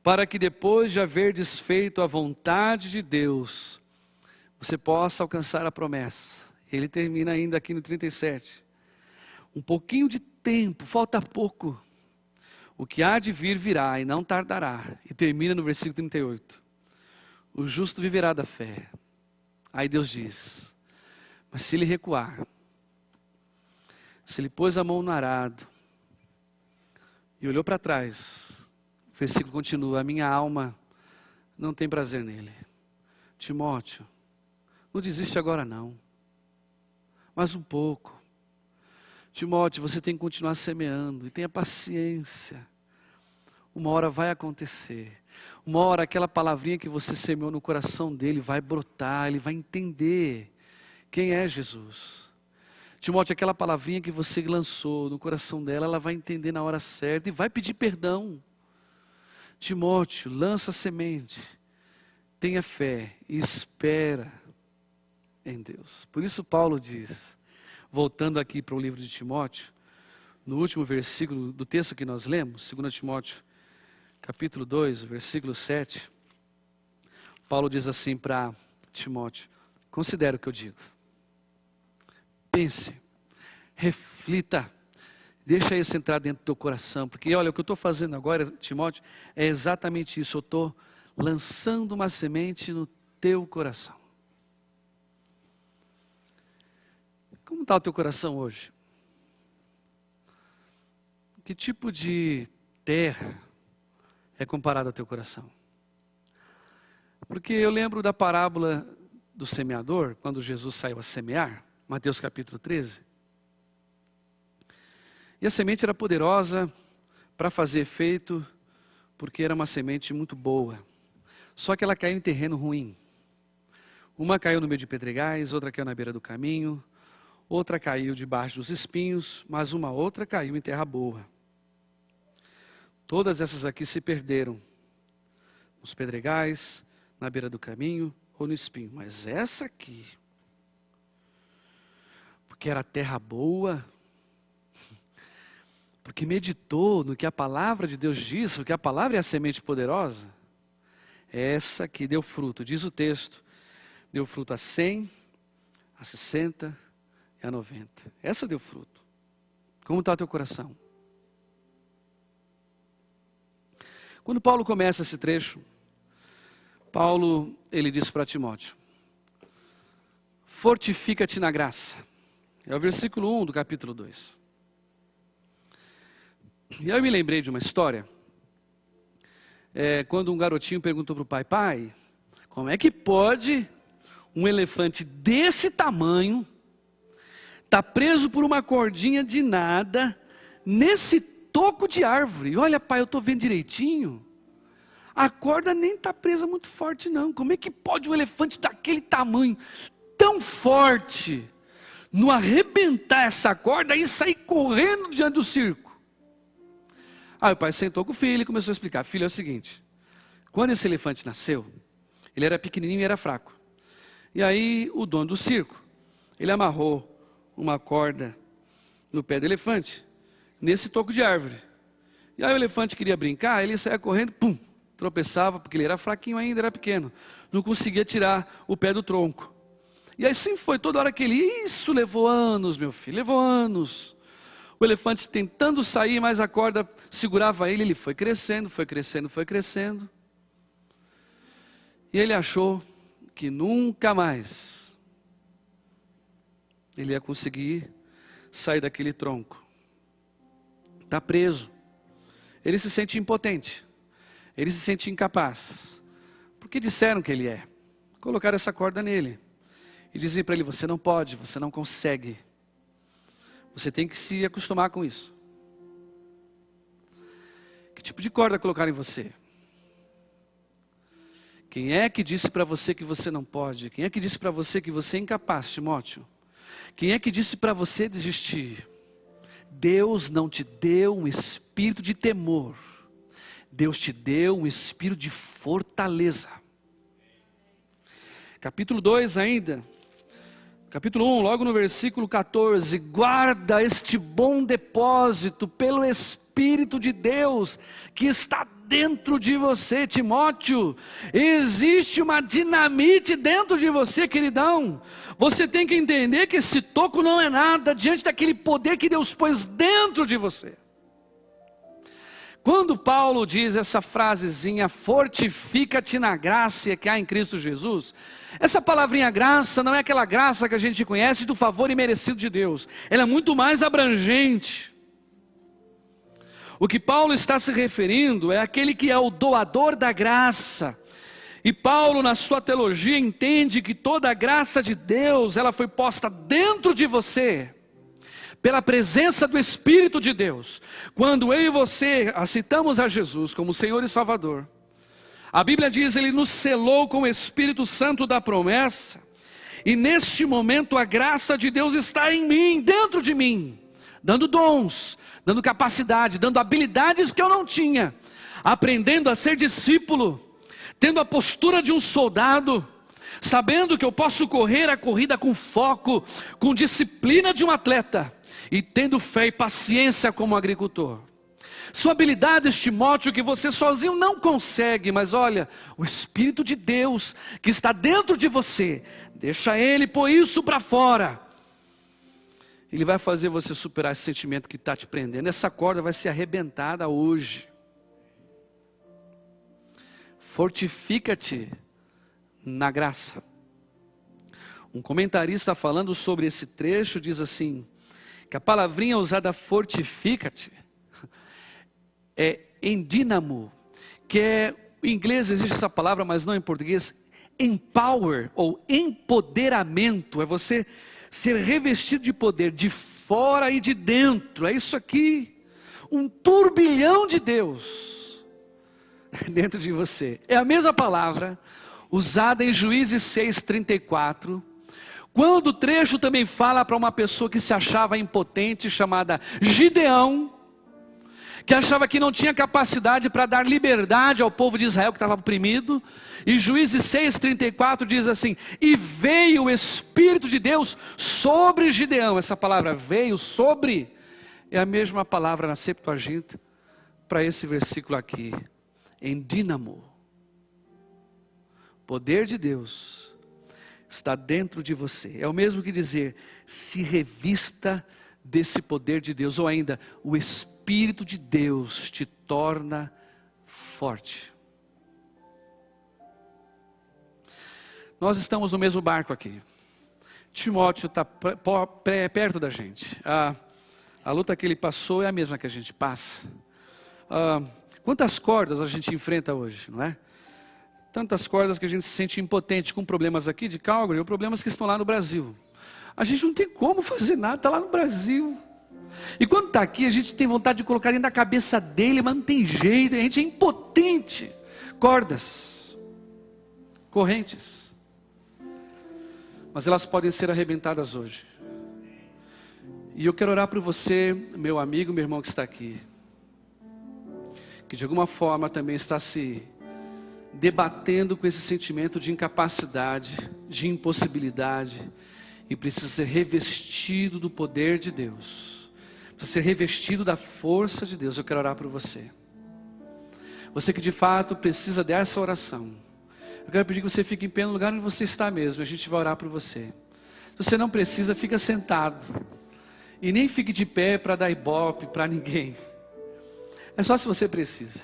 para que depois de haver desfeito a vontade de Deus, você possa alcançar a promessa. Ele termina ainda aqui no 37. Um pouquinho de tempo, falta pouco. O que há de vir virá e não tardará. E termina no versículo 38. O justo viverá da fé. Aí Deus diz, mas se ele recuar, se ele pôs a mão no arado e olhou para trás, o versículo continua, a minha alma não tem prazer nele. Timóteo, não desiste agora não. Mais um pouco. Timóteo, você tem que continuar semeando e tenha paciência. Uma hora vai acontecer. Uma hora aquela palavrinha que você semeou no coração dele vai brotar, ele vai entender quem é Jesus. Timóteo, aquela palavrinha que você lançou no coração dela, ela vai entender na hora certa e vai pedir perdão. Timóteo, lança a semente, tenha fé e espera em Deus. Por isso Paulo diz, voltando aqui para o livro de Timóteo, no último versículo do texto que nós lemos, 2 Timóteo, capítulo 2, versículo 7, Paulo diz assim para Timóteo, considere o que eu digo. Pense, reflita, deixa isso entrar dentro do teu coração, porque olha, o que eu estou fazendo agora, Timóteo, é exatamente isso, eu estou lançando uma semente no teu coração. Como está o teu coração hoje? Que tipo de terra é comparado ao teu coração? Porque eu lembro da parábola do semeador, quando Jesus saiu a semear, Mateus capítulo 13. E a semente era poderosa para fazer efeito, porque era uma semente muito boa. Só que ela caiu em terreno ruim. Uma caiu no meio de pedregais, outra caiu na beira do caminho, outra caiu debaixo dos espinhos, mas uma outra caiu em terra boa. Todas essas aqui se perderam, nos pedregais, na beira do caminho ou no espinho. Mas essa aqui, porque era terra boa, porque meditou no que a palavra de Deus diz, porque a palavra é a semente poderosa, essa que deu fruto, diz o texto, deu fruto a 100, a 60 e a 90. Essa deu fruto. Como está o teu coração? Quando Paulo começa esse trecho, Paulo, ele diz para Timóteo, fortifica-te na graça. É o versículo 1 do capítulo 2. E aí eu me lembrei de uma história, quando um garotinho perguntou para o pai, pai, como é que pode um elefante desse tamanho tá preso por uma cordinha de nada nesse toco de árvore? E olha, pai, eu estou vendo direitinho. A corda nem está presa muito forte não. Como é que pode um elefante daquele tamanho, tão forte, não arrebentar essa corda e sair correndo diante do circo? Aí o pai sentou com o filho e começou a explicar. Filho, é o seguinte, quando esse elefante nasceu, ele era pequenininho e era fraco. E aí o dono do circo, ele amarrou uma corda no pé do elefante, nesse toco de árvore. E aí o elefante queria brincar, ele saía correndo, pum, tropeçava, porque ele era fraquinho ainda, era pequeno. Não conseguia tirar o pé do tronco. E assim foi, toda hora que ele... Isso levou anos, meu filho, levou anos. O elefante tentando sair, mas a corda segurava ele foi crescendo, foi crescendo, foi crescendo. E ele achou que nunca mais ele ia conseguir sair daquele tronco. Está preso. Ele se sente impotente. Ele se sente incapaz. Porque disseram que ele é. Colocaram essa corda nele. E diziam para ele, você não pode, você não consegue. Você tem que se acostumar com isso. Que tipo de corda colocaram em você? Quem é que disse para você que você não pode? Quem é que disse para você que você é incapaz, Timóteo? Quem é que disse para você desistir? Deus não te deu um espírito de temor. Deus te deu um espírito de fortaleza. Capítulo 2 ainda. Capítulo 1, logo no versículo 14. Guarda este bom depósito pelo Espírito de Deus que está dentro de você, Timóteo. Existe uma dinamite dentro de você, queridão. Você tem que entender que esse toco não é nada diante daquele poder que Deus pôs dentro de você. Quando Paulo diz essa frasezinha, fortifica-te na graça que há em Cristo Jesus, essa palavrinha graça não é aquela graça que a gente conhece do favor imerecido de Deus. Ela é muito mais abrangente. O que Paulo está se referindo é aquele que é o doador da graça. E Paulo, na sua teologia, entende que toda a graça de Deus, ela foi posta dentro de você, pela presença do Espírito de Deus. Quando eu e você aceitamos a Jesus como Senhor e Salvador, a Bíblia diz, Ele nos selou com o Espírito Santo da promessa, e neste momento a graça de Deus está em mim, dentro de mim, dando dons, dando capacidade, dando habilidades que eu não tinha, aprendendo a ser discípulo, tendo a postura de um soldado, sabendo que eu posso correr a corrida com foco, com disciplina de um atleta, e tendo fé e paciência como agricultor. São habilidades, Timóteo, que você sozinho não consegue, mas olha, o Espírito de Deus que está dentro de você, deixa Ele pôr isso para fora. Ele vai fazer você superar esse sentimento que está te prendendo. Essa corda vai ser arrebentada hoje. Fortifica-te na graça. Um comentarista falando sobre esse trecho diz assim, que a palavrinha usada fortifica-te é endínamo, que é, em inglês existe essa palavra, mas não em português, Empower ou empoderamento é você ser revestido de poder de fora e de dentro. É isso aqui, um turbilhão de Deus dentro de você. É a mesma palavra usada em Juízes 6:34, quando o trecho também fala para uma pessoa que se achava impotente, chamada Gideão, que achava que não tinha capacidade para dar liberdade ao povo de Israel que estava oprimido. E Juízes 6:34 diz assim: e veio o Espírito de Deus sobre Gideão. Essa palavra veio sobre é a mesma palavra na Septuaginta para esse versículo aqui, em dínamo. O poder de Deus está dentro de você. É o mesmo que dizer, se revista desse poder de Deus, ou ainda, o Espírito de Deus te torna forte. Nós estamos no mesmo barco aqui. Timóteo está perto da gente. A luta que ele passou é a mesma que a gente passa. Quantas cordas a gente enfrenta hoje, não é? Tantas cordas que a gente se sente impotente com problemas aqui de Calgary ou problemas que estão lá no Brasil. A gente não tem como fazer nada, está lá no Brasil. E quando está aqui, a gente tem vontade de colocar dentro da cabeça dele, mas não tem jeito, a gente é impotente. Cordas, correntes. Mas elas podem ser arrebentadas hoje. E eu quero orar por você, meu amigo, meu irmão que está aqui, que de alguma forma também está se debatendo com esse sentimento de incapacidade, de impossibilidade, e precisa ser revestido do poder de Deus, precisa ser revestido da força de Deus. Eu quero orar por você. Você que de fato precisa dessa oração, eu quero pedir que você fique em pé no lugar onde você está mesmo, a gente vai orar por você. Se você não precisa, fica sentado, e nem fique de pé para dar ibope para ninguém, é só se você precisa.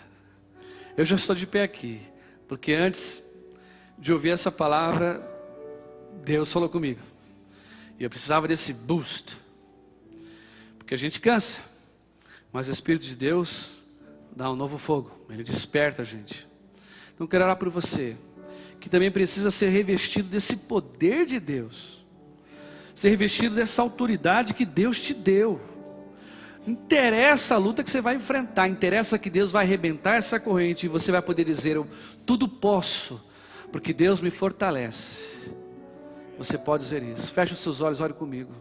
Eu já estou de pé aqui, porque antes de ouvir essa palavra, Deus falou comigo. E eu precisava desse boost. Porque a gente cansa. Mas o Espírito de Deus dá um novo fogo. Ele desperta a gente. Então eu quero orar por você, que também precisa ser revestido desse poder de Deus. Ser revestido dessa autoridade que Deus te deu. Não interessa a luta que você vai enfrentar, interessa que Deus vai arrebentar essa corrente e você vai poder dizer, eu tudo posso, porque Deus me fortalece. Você pode dizer isso. Feche os seus olhos, ore comigo.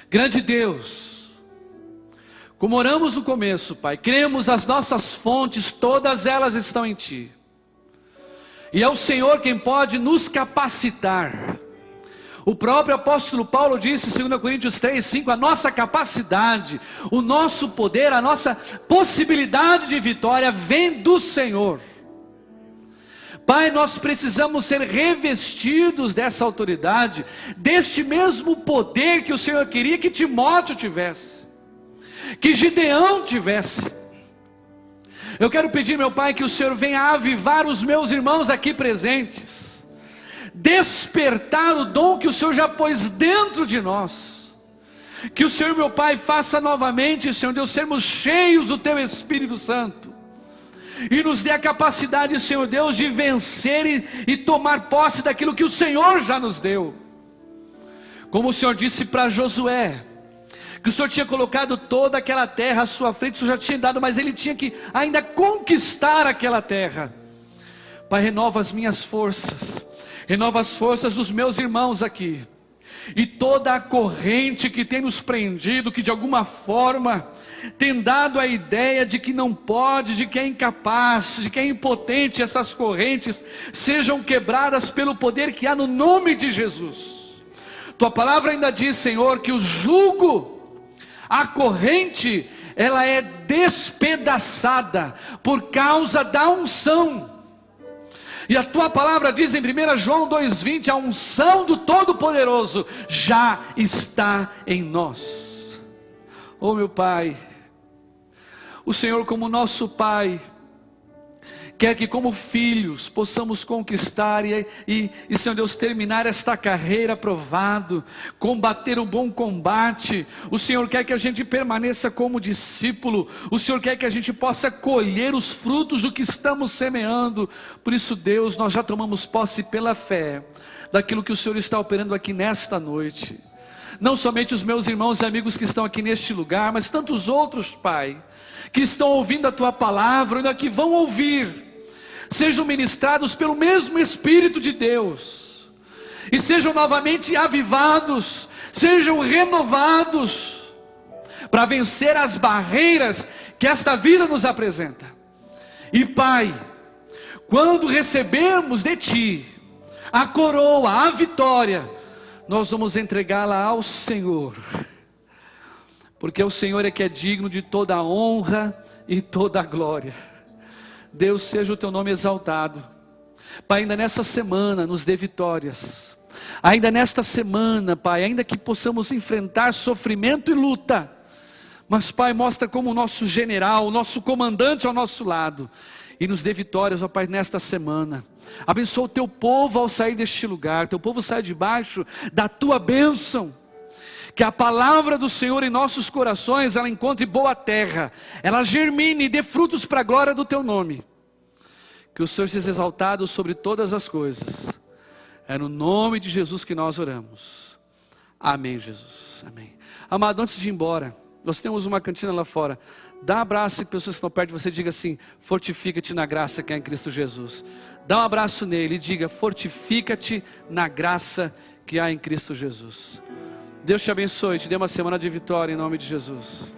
Grande Deus, como oramos no começo, Pai, cremos as nossas fontes, todas elas estão em Ti. E é o Senhor quem pode nos capacitar. O próprio apóstolo Paulo disse em 2 Coríntios 3:5, a nossa capacidade, o nosso poder, a nossa possibilidade de vitória vem do Senhor. Pai, nós precisamos ser revestidos dessa autoridade, deste mesmo poder que o Senhor queria que Timóteo tivesse, que Gideão tivesse. Eu quero pedir, meu Pai, que o Senhor venha avivar os meus irmãos aqui presentes, despertar o dom que o Senhor já pôs dentro de nós, que o Senhor, meu Pai, faça novamente, Senhor Deus, sermos cheios do Teu Espírito Santo, e nos dê a capacidade, Senhor Deus, de vencer e tomar posse daquilo que o Senhor já nos deu, como o Senhor disse para Josué, que o Senhor tinha colocado toda aquela terra à sua frente, o Senhor já tinha dado, mas ele tinha que ainda conquistar aquela terra. Pai, renova as minhas forças, renova as forças dos meus irmãos aqui, e toda a corrente que tem nos prendido, que de alguma forma tem dado a ideia de que não pode, de que é incapaz, de que é impotente, essas correntes sejam quebradas pelo poder que há no nome de Jesus. Tua palavra ainda diz, Senhor, que o jugo, a corrente, ela é despedaçada por causa da unção. E a tua palavra diz em 1 João 2,20, a unção do Todo-Poderoso já está em nós. Oh meu Pai, o Senhor como nosso Pai, quer que como filhos possamos conquistar e Senhor Deus, terminar esta carreira aprovado, combater o bom combate. O Senhor quer que a gente permaneça como discípulo, o Senhor quer que a gente possa colher os frutos do que estamos semeando. Por isso, Deus, nós já tomamos posse pela fé daquilo que o Senhor está operando aqui nesta noite. Não somente os meus irmãos e amigos que estão aqui neste lugar, mas tantos outros, Pai, que estão ouvindo a Tua palavra, ainda que vão ouvir, sejam ministrados pelo mesmo Espírito de Deus, e sejam novamente avivados, sejam renovados, para vencer as barreiras que esta vida nos apresenta. E Pai, quando recebermos de Ti a coroa, a vitória, nós vamos entregá-la ao Senhor, porque o Senhor é que é digno de toda a honra e toda a glória. Deus, seja o Teu nome exaltado. Pai, ainda nessa semana nos dê vitórias. Ainda nesta semana, Pai, ainda que possamos enfrentar sofrimento e luta, mas Pai, mostra como o nosso general, o nosso comandante ao nosso lado, e nos dê vitórias, ó Pai, nesta semana. Abençoa o Teu povo ao sair deste lugar. Teu povo sai debaixo da Tua bênção. Que a palavra do Senhor em nossos corações, ela encontre boa terra, ela germine e dê frutos para a glória do Teu nome. Que o Senhor seja exaltado sobre todas as coisas. É no nome de Jesus que nós oramos. Amém, Jesus. Amém. Amado, antes de ir embora, nós temos uma cantina lá fora. Dá um abraço em pessoas que estão perto de você, diga assim: fortifica-te na graça que é em Cristo Jesus. Dá um abraço nele e diga: fortifica-te na graça que há em Cristo Jesus. Deus te abençoe e te dê uma semana de vitória em nome de Jesus.